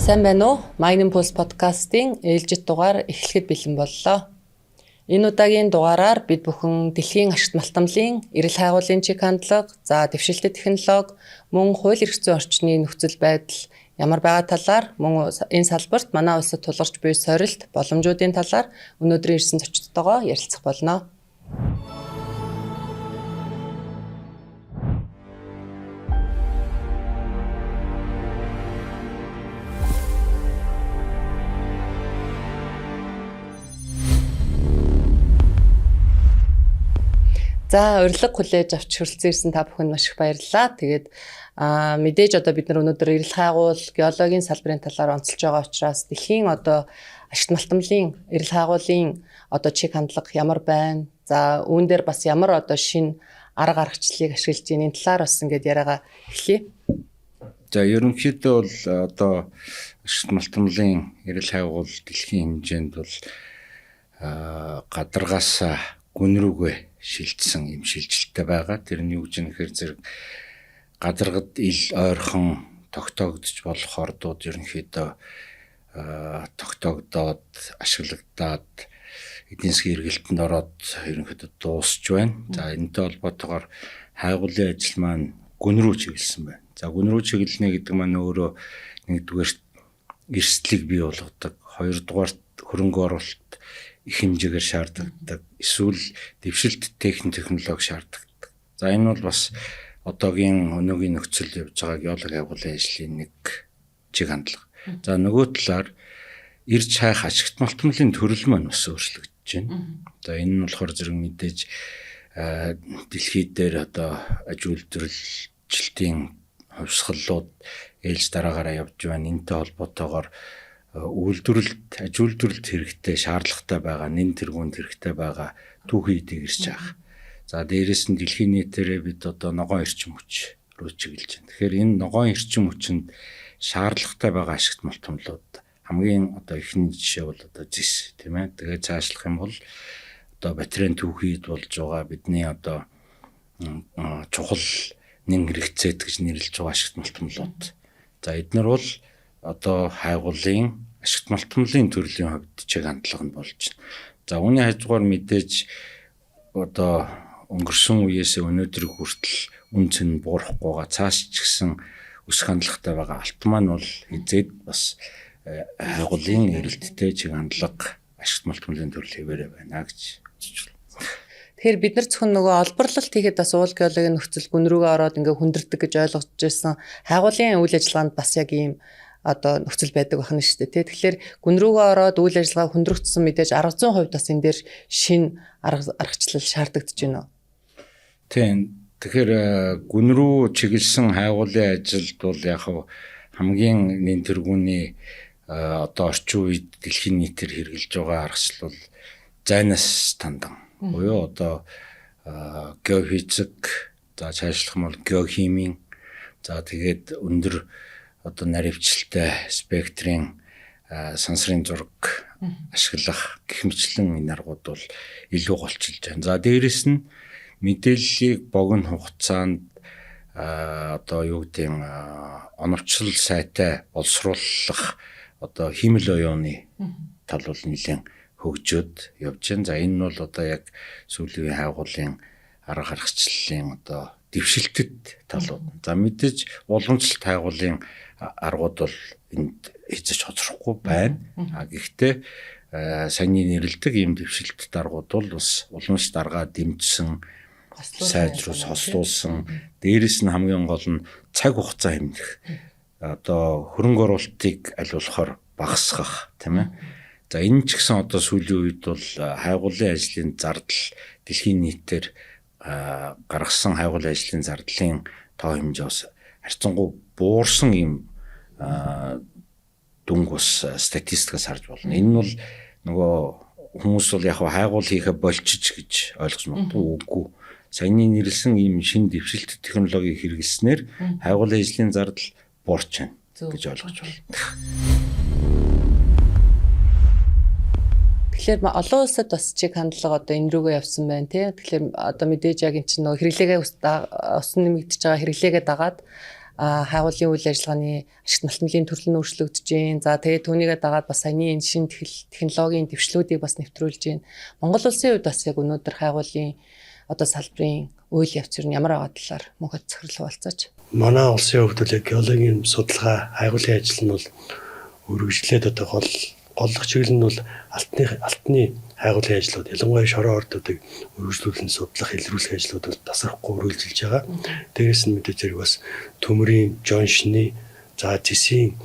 Сайн байна уу? Mining Post podcast-ийн ээлжид дугаар эхлэхэд бэлэн боллоо. Энэ удаагийн дугаараар бид бүхэн дэлхийн ашигт малтамлын эрэл хайгуулын чиг хандлага, дэвшилтэт технологи, мөн хууль эрх зүйн орчны нөхцөл байдал ямар байгаа талаар мөн энэ салбарт манай улсад тулгарч буй сорилт боломжуудын талаар өнөөдрийн ирсэн зочдтойгоо ярилцах болно. Урилга хүлээж авч хүрэлцэн ирсэн та бүхэнд маш их баярлалаа. Тэгээд мэдээж одоо бид нар өнөөдөр эрэл хайгуул, геологийн салбарын талаар онцолж байгаа учраас дэлхийн ашигт малтамлын эрэл хайгуулын чиг хандлага ямар байна? Үүн дээр бас ямар шинэ арга аргачлалыг ашиглаж байгаа энэ талаар бас ингээд яриагаа эхлэе. Ерөнхийдөө бол ашигт малтамлын эрэл хайгуул дэлхийн хэмжээнд бол гадаргаас гүн рүүгээ шилжсэн юм шилжилттэй байгаа. Тэр нь юу гэж нэхэр зэрэг гадаргад ил ойрхон тогтоогдож болох ордууд ерөнхийдөө тогтоогдоод ашиглагдаад эдийн засгийн эргэлтэнд ороод ерөнхийдөө дуусч байна. Энэтэй холбоотойгоор хайгуулын ажил маань гүн рүү чиглэсэн байна. Гүн рүү чиглэнэ гэдэг маань өөрөө нэгдүгээр эрсдлийг бий болгодог, хоёрдугаарт хөрөнгө оруулалт их хэмжээгээр шаардлагадаг, эсвэл дэвшилт технологи шаардлагадаг. Энэ бол бас одоогийн өнөөгийн нөхцөл явж байгаа геологи хайгуулын ажлын нэг чиг хандлага. Нөгөө талаар ирж хайх ашигт малтамлын төрөл маань бас өөрчлөгдөж байна. Энэ нь болохоор зэрэг мэдээж дэлхийд дээр аж үйлдвэрлэлтийн хувьсгалууд ээлж дараагаараа явж байна. Энэтэй холбоотойгоор аж үйлдвэрлэлт хэрэгтэй, шаардлагатай байгаа, нэн тэргуунд хэрэгтэй байгаа түүхий эдийг ирж байгаа. Дээрээс нь дэлхийн нийтээрээ бид ногоон эрчим хүч рүү чиглэж байна. Тэгэхээр энэ ногоон эрчим хүчинд шаардлагатай байгаа ашигт малтамлууд хамгийн ихний жишээ бол зис, тийм ээ. Тэгээд цаашлах юм бол батарейн түүхийд болж байгаа бидний чухал нэн хэрэгцээд гэж нэрлэж байгаа ашигт малтамлууд. Эднэр бол хайгуулын ашигт малтамлын төрлийн хувьд чиг хандлага нь болж байна. Үүний хажуугаар мэдээж өнгөрсөн үеэс өнөөдөр хүртэл үн цэн буурахгүйгаа цааш ч гэсэн өсөх хандлагатай байгаа алт маань бол хизээд бас хайгуулын эрэлттэй чиг хандлага ашигт малтамлын төрөл хэвээрээ байна гэж үзэж байна. Тэгэхээр бид нар зөвхөн олборлолт хийхэд бас уул геологийн нөхцөл гүн рүүгээ ороод хүндэрдэг гэж ойлгож байсан. Хайгуулын үйл ажиллагаанд бас яг ийм нөхцөл байдаг байна шүү дээ. Тэгэхээр гүн рүүгээ ороод үйл ажиллагаа хүндрэгдсэн мэдээж 100% бас энэ дээр шинэ аргачлал шаардагдаж байна уу? Тийм. Тэгэхээр гүн рүү чиглэсэн хайгуулын ажилд бол яг хамгийн нэн тэргүүний орчин үед дэлхийн нийтээр хэрэгжилж байгаа аргачлал бол зайнаас тандан. Буюу геофизик, цаашлах юм бол геохимийн, тэгээд өндөр наривчлалтай спектрийн сансрын зураг ашиглах гэх мэтлэн энэ аргууд бол илүү голчилж байна. Дээрэс нь мэдээллийг богино хугацаанд оновчл сайтай боловсруулах хиймэл оюуны тал бол нэлээд хөгжөөд явж байна. Энэ нь бол яг сүүлийн хайгуулын арга аргачлалын дэвшилтэт талууд. Мэдээж уламжлалт хайгуулын аргууд бол энд хийж хоцрохгүй байна. Гэхдээ саяны нэрлдэг ийм дэвшилтэт аргууд бол бас уламжлалт аргаа дэмжсэн, сайжруулсан, хослуулсан. Дээрээс нь хамгийн гол нь цаг хугацаа хэмнэх. Хөрөнгө оруулалтыг аль болохоор багасгах, тийм ээ. Энэ ч гэсэн сүүлийн үед бол хайгуулын ажлын зардал дэлхийн нийтээр гаргасан хайгуулын ажлын зардлын тоо хэмжээ бас харьцангуй буурсан юм дүнг бас статистикаас харж болно. Энэ бол хүмүүс бол яг хайгуул хийхэ болчих гэж ойлгож магадгүй үгүй. Саяны нэрлсэн ийм шинэ дэвшилт технологиг хэрэглэснээр хайгуулын ажлын зардал буурч байна гэж ойлгож байна. Тэгэхээр олон улсад бас чиг хандлага энэ рүүгээ явсан байна тий. Тэгэхээр мэдээж яг энэ чинь хэрэглээгээ усан нэмэгдэж байгаа хэрэглээгээ дагаад хайгуулын үйл ажиллагааны ашигт малтмлын төрөл нь өөрчлөгдөж байна. За тэгээд түүнийгээ дагаад бас саяны энэ шинэ технологийн дэвшлүүдийг бас нэвтрүүлж байна. Монгол улсын хувьд бас яг өнөөдөр хайгуулын одоо салбарын үйл явц нь ямар байгаа талаар мөнхөд захирал хуваалцаач. Манай улсын хувьд л геологийн судалгаа, хайгуулын ажил нь бол үргэлжлээд одоо голлох чиглэл нь бол алтны хайгуулын ажлууд, ялангуяа шороо ордуудыг үргэлжлүүлэн судлах, илрүүлэх ажлууд тасрахгүй үргэлжилж байгаа. Дээрээс нь мэдээж зэрэг бас төмрийн, жоншны, за зэсийн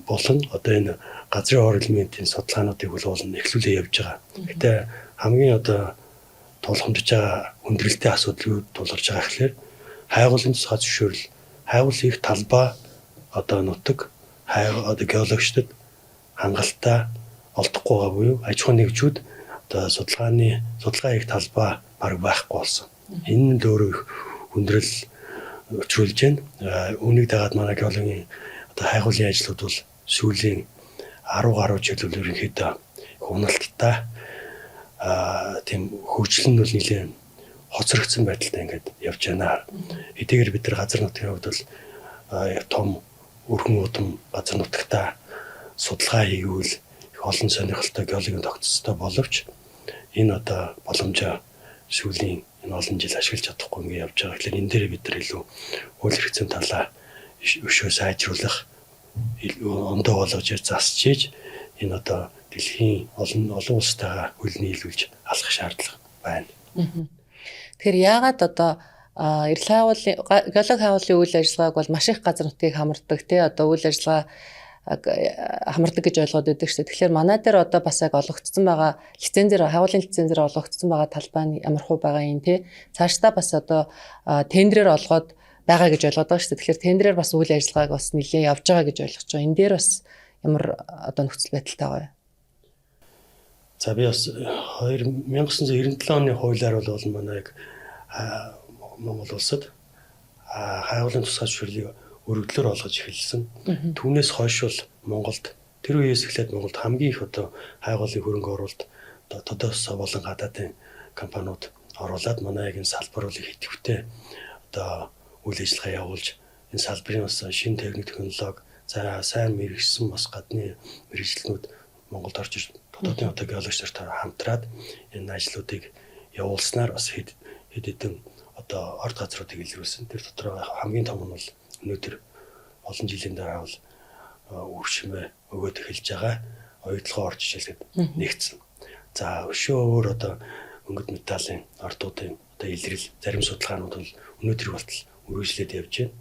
болон одоо энэ газрын ор элементийн судалгаануудыг бол эхлүүлээ явж байгаа. Гэтэ хамгийн одоо тулгамдж байгаа хүндрэлтэй асуудлууд тулгарч байгаа гэхээр хайгуулын тусгай зөвшөөрөл, хайгуул хийх талбай одоо нутаг одоо геологчдод хангалттай олдохгүй байгаа буюу аж ахуйн нэгжүүд одоо судалгаа хийх талбай баг байхгүй болсон. Энэ нь өөрөө их хүндрэл учруулж байна. Үүнийг дагаад манай геологийн одоо хайгуулын ажлууд бол сүүлийн 10 гаруй жил ерөнхийдөө уналттай тийм хөгжил нь бол нэлээд хоцрогдсон байдалтай ингээд явж байна. Эдгээр бид нар газар нутгийн хувьд бол том өргөн удам газар нутагтаа судалгаа хийгүүл их олон сонирхолтой геологийн тогтцолтой боловч энэ одоо боломжоо сүүлийн энэ олон жил ашиглаж чадахгүй ингээд явж байгаа. Тэгэхээр энэ дээр бид нар илүү үйл хэрэгцээ талаа өшөө сайжруулах, ондоо болгож засч ийж энэ одоо дэлхийн олон улстайгаа хөл нийлүүлж алах шаардлага байна. Тэгэхээр яагаад одоо геолог хайгуулын үйл ажиллагааг бол маш их газар нутгийг хамардаг тий одоо үйл ажиллагаа хамардаг гэж ойлгоод байдаг шүү дээ. Тэгэхээр манай дээр одоо бас яг олгогдсон байгаа лицензээр хайгуулын лицензээр олгогдсон байгаа талбай нь ямар хөө байгаа юм тий. Цаашдаа бас одоо тендерээр олгоод байгаа гэж ойлгоод байгаа шүү дээ. Тэгэхээр тендерээр бас үйл ажиллагааг бас нэлээд явж байгаа гэж ойлгож байгаа. Энэ дээр бас ямар одоо нөхцөл байдалтай байгаа юм. За би бас 1997 оны хуулиар бол манай яг Монгол улсад хайгуулын тусгай зөвшөөрлийг өргөдлөөр олгож эхэлсэн. Түүнээс хойш бол Монголд тэр үеэс эхлээд Монголд хамгийн их одоо хайгуулын хөрөнгө оруулалт тодоос болон гадаадын компаниуд оруулаад манай яг энэ салбар бол их идэвхтэй одоо үйл ажиллагаа явуулж энэ салбарын бас шинэ технологи сайн мэргэжсэн бас гадны мэргэжлэнүүд Монголд орж ирж тодорхой одоо геологч нартай хамтраад энэ ажлуудыг явуулснаар бас хэд хэдэн одоо орд газруудыг илрүүлсэн. Тэр дотор хамгийн том нь бол өнөөдөр олон жилийн дараа бол өвшмөө өгөөд эхэлж байгаа оюутлогоо орж ижлээд нэгдсэн. За өшөө өөр одоо өнгөт металлын ордуудын одоо илрэл зарим судалгаанууд бол өнөөдөр болтол үргэлжлээд явж байна.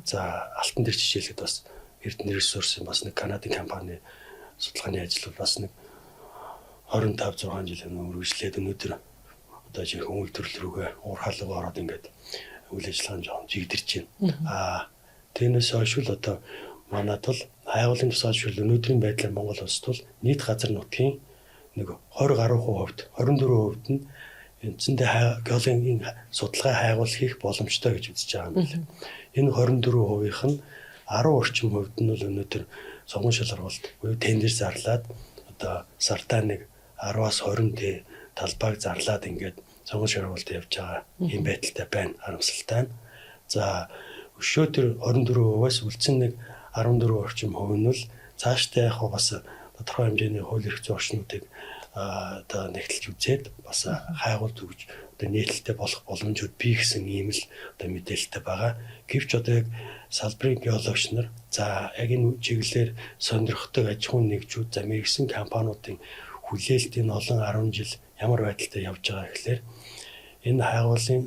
За алтан дээр жишээлхэд бас Эрдэнэ ресурсын бас нэг Канадын компани судалгааны ажил бол бас нэг 25-6 жил үргэлжлээд өнөөдөр одоо жинхэнэ үйлдвэрлэл рүүгээ уур хаалга ороод ингээд үйл ажиллагаа нь жоохон жигдэрч байна. Тэрнээс хойш л одоо манайд бол хайгуулын тусгай зөвшөөрөл өнөөдрийн байдлаар Монгол улсад бол нийт газар нутгийн нэг 20 гаруй хувьд 24% нь эндсэндээ геологийн судалгаа хайгуул хийх боломжтой гэж үзэж байгаа юм байна. Энэ 24%-ийнх нь 10 орчим хувьд нь бол өнөөдөр сонгон шалгаруулалт буюу тендер зарлаад одоо сартаа нэг 10-аас 20 талбайг зарлаад ингээд сонгон шалгаруулалт явж байгаа юм байдалтай байна. Харамсалтай нь. За өшөө тэр 24%-аас үлдсэн нэг 14 орчим хувь нь бол цаашдаа яг бас тодорхой хэмжээний хууль эрх зүйн орчнуудыг одоо нэгтэлж үзээд бас хайгуул төгж одоо нээлттэй болох боломжууд бий гэсэн ийм л одоо мэдээлэлтэй байгаа. Гэвч одоо яг салбарын геологч нар за яг энэ чиглэлээр сонирхдаг аж ахуйн нэгжүүд за мэргэжсэн компаниудын хүлээлт энэ олон 10 жил ямар байдалтай явж байгаа гэхээр энэ хайгуулын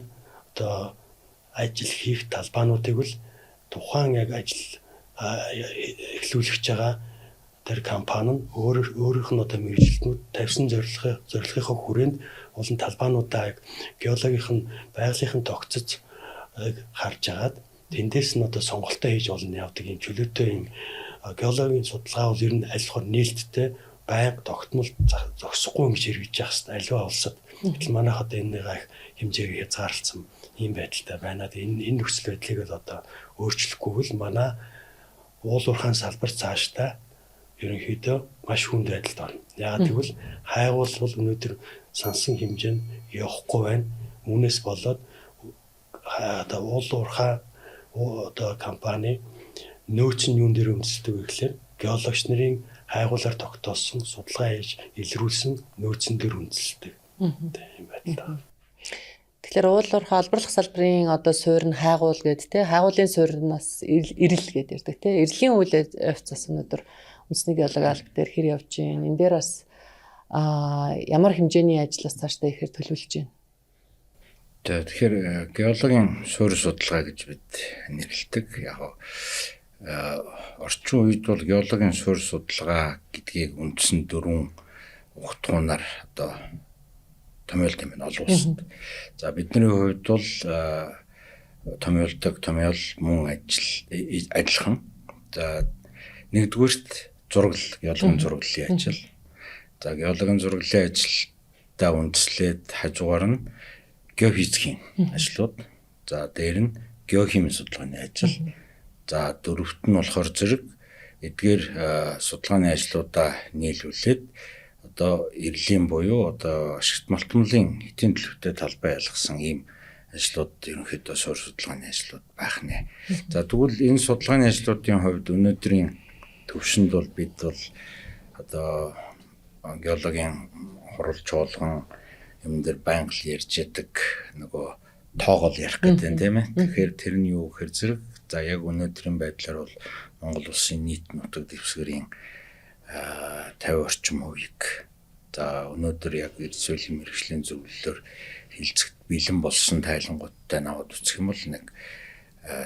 одоо ажил хийх талбайнуудыг л тухайн яг ажил эхлүүлж байгаа тэр компани нь өөрийнх нь одоо мэргэжилтнүүд тавьсан зорилгынхаа хүрээнд олон талбайнуудаа яг геологийнх нь байгалийнхын тогтцож харж агаад тэндээс нь одоо сонголтоо хийж олно явдаг юм чөлөөтэй юм геологийн судалгаа бол ер нь аль болох нээлттэй байнга тогтмол зогсохгүй юм гэж хэрэгжиж явах хэрэгтэй аливаа улсад. Гэтэл манайх одоо энэнийг хэмжээгээр хязгаарлалсан ийм байдалтай байна. Энэ нөхцөл байдлыг л одоо өөрчлөхгүй бол манай уул уурхайн салбар цаашдаа ерөнхийдөө маш хүнд байдалд орно. Яагаад гэвэл хайгуул бол өнөөдөр сансан хэмжээнд явахгүй байна. Үүнээс болоод одоо уул уурхай одоо компани нөөц нь юун дээр үндэслэдэг вэ гэхээр геологч нарын хайгуулаар тогтоосон судалгаа хийж илрүүлсэн нөөцөн дээр үндэслэдэг. Тийм байна. Тэгэхээр уулуурхай олборлох салбарын одоо суурь нь хайгуул гэдэг те хайгуулын суурьнаас ирэл гэдэг ярьдаг те эрлийн үйл явц өнөөдөр үндэсний геологи алба дээр хэр явж байна. Энэ дээр бас ямар хэмжээний ажлаас цаашдаа ихээр төлөвлөж байна. Тэгэхээр геологийн суурь судалгаа гэж бид нэрлэдэг. Яг орчин үед бол геологийн суурь судалгаа гэдгийг үндсэн 4 ухтгуунаар одоо томьёолт юм байна олон улсад. За бидний хувьд бол томьёол мөн ажиллахан. За нэгдүгээрт зураглал, геологийн зураглалын ажил. За геологийн зураглалын ажилдаа үндэслээд хажуугаар нь геофизикийн ажлууд. За дээр нь геохимийн судалгааны ажил. За дөрөвт нь болохоор зэрэг эдгээр судалгааны ажлуудаа нийлүүлээд одоо эрлийн буюу одоо ашигт малтмлын эдийн төлөвтэй талбай ялгасан ийм ажлууд ерөнхийдөө суурь судалгааны ажлууд байх нэ. За тэгвэл энэ судалгааны ажлуудын хувьд өнөөдрийн төвшөнд бол бид бол одоо геологийн хурал чуулган юм дээр байнга л ярьж яадаг нөгөө тоогол ярих гэдэг тийм ээ. Тэгэхээр тэр нь юу гэхээр зэрэг за яг өнөөдрийн байдлаар бол Монгол улсын нийт нутаг дэвсгэрийн 50 орчим хувийг за өнөөдөр яг эрдэсвэлийн мэргэжлийн зөвлөлөөр хилцэгт бэлэн болсон тайлангуудтай наваад үзэх юм бол нэг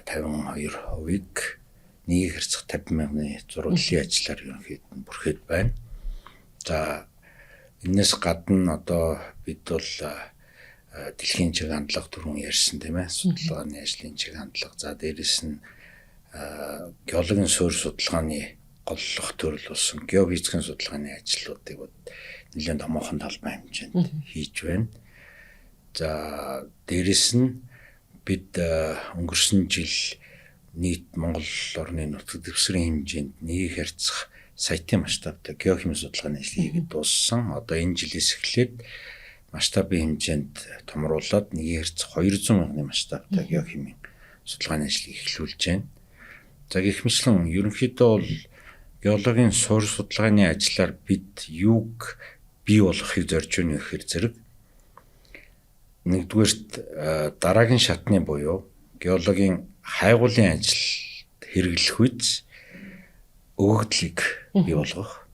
52%-ийг нэг хэрцэх 50,000-ны зураглалын ажлаар ерөнхийдөө бүрхээд байна. За энэс гадна одоо бид бол дэлхийн чиг хандлага түрүүн ярьсан тийм ээ судалгааны ажлын чиг хандлага. За дээрэс нь геологийн суурь судалгааны голлох төрөл болсон геофизикийн судалгааны ажлуудыг нэлээд томоохон талбай хэмжээнд хийж байна. За дээрэс нь бид өнгөрсөн жил нийт Монгол орны нутаг дэвсгэрийн хэмжээнд нэг харьцах сайтын масштабтай геохимийн судалгааны ажлыг хийгээд дууссан. Одоо энэ жилээс эхлээд масштабын хэмжээнд томруулаад нэг харьцах 200,000-ны масштабтай геохимийн судалгааны ажлыг эхлүүлж байна. За гэх мэтлэн ерөнхийдөө бол геологийн суурь судалгааны ажлаар бид юуг бий болгохыг зорж байна гэхээр зэрэг нэгдүгээрт дараагийн шатны буюу геологийн хайгуулын ажилд хэрэглэх үз өгөгдлийг бий болгох.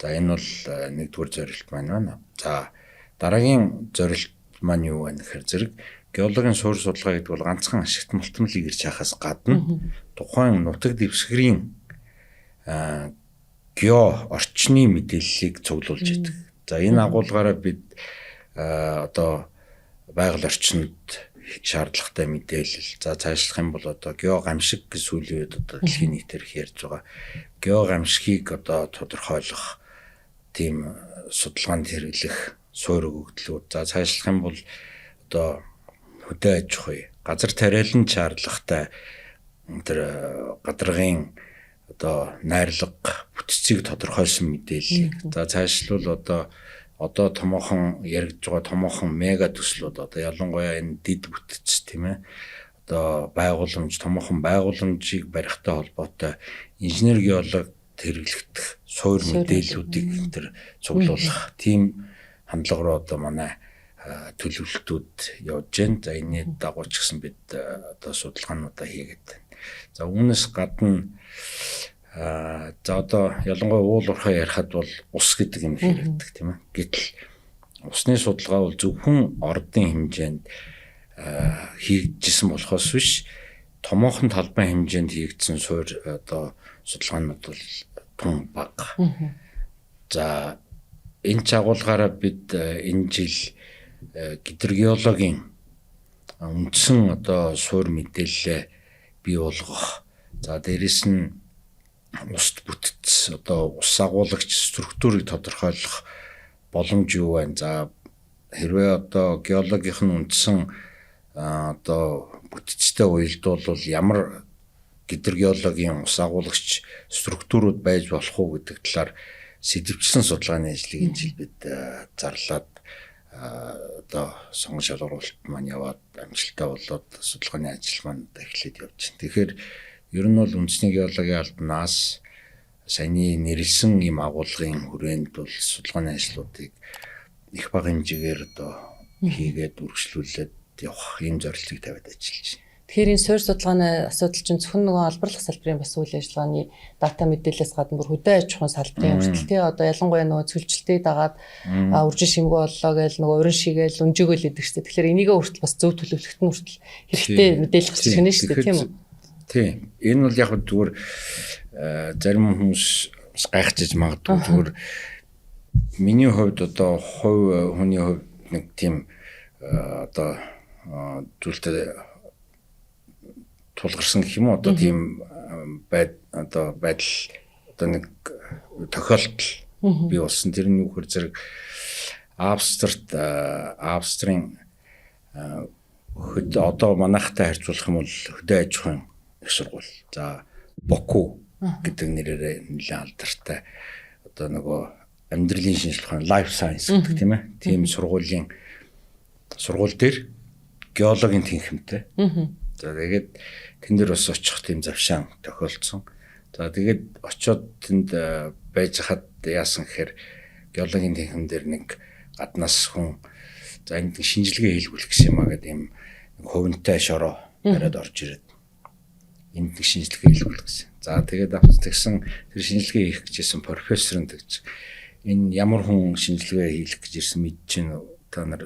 За энэ бол нэгдүгээр зорилт маань. За дараагийн зорилт маань юу вэ гэхээр зэрэг геологийн суурь судалгаа гэдэг бол ганцхан ашигт малтмлыг ирж хахаас гадна тухайн нутаг дэвсгэрийн гео орчны мэдээллийг цуглуулж идэг. За энэ агуулгаараа бид одоо байгаль орчинд шаардлагатай мэдээлэл. За цаашлах юм бол одоо гео гамшиг гэж сүүлийн үед одоо дэлхийн нийтээр ярьж байгаа. Гео гамшигыг одоо тодорхойлох тийм судалгаанд хэрэглэх суурь өгөгдлүүд. За цаашлах юм бол одоо хөдөө аж ахуй, газар тариалан шаардлагатай тэр гадаргын одоо найрлага бүтцийг тодорхойлсон мэдээллийг. За цаашлбал одоо томоохон яригдж байгаа томоохон мега төслүүд одоо ялангуяа энэ дид бүтц тийм ээ одоо байгууламж томоохон байгууламжийг барихтай холбоотой инженер геолог хэрэглэгдэх суурь мэдээллүүдийг тэр цуглуулах тийм хандлага руу одоо манай төлөвлөлтүүд явж байна. За энэний дагуу ч гэсэн бид одоо судалгаануудаа хийгээд байна. За үүнээс гадна за одоо ялангуяа уулуурхай ярихад бол ус гэдэг юм хэрэгдэг тийм ээ. Гэтэл усны судалгаа бол зөвхөн ордын хэмжээнд хийгдсэн болохоос биш томоохон талбай хэмжээнд хийгдсэн суурь одоо судалгаанууд бол тун бага. За энэ чагуулгаараа бид энэ жил гидрогеологийн үндсэн одоо суурь мэдээлэлээ бий болгох. За дээрэс нь уст бүтц одоо ус агуулагч структурыг тодорхойлох боломж юу байна? За хэрвээ одоо геологийнх нь үндсэн одоо бүтцтэй уялдвал бол ямар гидрогеологийн ус агуулагч структурууд байж болох уу гэдэг талаар сэдвчлэн судалгааны ажлыг энэ жил бид зарлаад одоо сонгон шалгуулалт маань яваад амжилттай болоод судалгааны ажил маань эхлээд явж байна. Тэгэхээр ер нь бол үндэсний геологийн албанаас саяны нэрлсэн ийм агуулгын хүрээнд бол судалгааны ажлуудыг их бага хэмжээгээр одоо хийгээд үргэлжлүүлээд явах ийм зорилтыг тавиад ажиллаж байна. Тэгэхээр энэ суурь судалгааны асуудал чинь зөвхөн нөгөө олборлох салбарын бас үйл ажиллагааны дата мэдээлэлээс гадна бүр хөдөө аж ахуйн салбарын өрсөлдөлтийн одоо ялангуяа нөгөө цөлжилтийг дагаад үржин шимгүү боллоо гэж нөгөө уран шигээл өнжөөгөл идэгчтэй. Тэгэхээр энийгээ хүртэл бас зөв төлөвлөлт нь хүртэл хэрэгтэй мэдээлэл гарч ирнэ шүү дээ, тийм үү? Тийм. Энэ бол яг зүгээр зарим хүмүүс гайхчихж магадгүй зүгээр миний хувьд одоо хувь хүний хувьд нэг тийм одоо зүйлтэй тулгарсан гэх юм уу одоо тийм байдал одоо нэг тохиолдол бий болсон. Тэрний үгээр зэрэг Австрийн одоо манайхтай харьцуулах юм бол хөдөө аж ахуйн их сургууль. За Боку гэдэг нэрээр нэлээд алдартай одоо нөгөө амьдралын шинжилгээ ухаан life science гэдэг тийм ээ. Тийм сургууль дээр геологийн тэнхимтэй. За тэгээд тэн дээр бас очих тийм завшаан тохиолдсон. За тэгээд очиод тэнд байж хаад яасан гэхээр геологийн тэнхим дээр нэг гаднаас хүн за энд шинжилгээ хийлгүүлэх гэсэн юм а гэдэг юм хувинтай шороо бариад орж ирээд энд нэг шинжилгээ хийлгүүлэх гэсэн. За тэгээд тэгсэн тэр шинжилгээ хийх гэжсэн профессор нь тэгж энэ ямар хүн шинжилгээ хийх гэж ирсэн мэд чинь та нар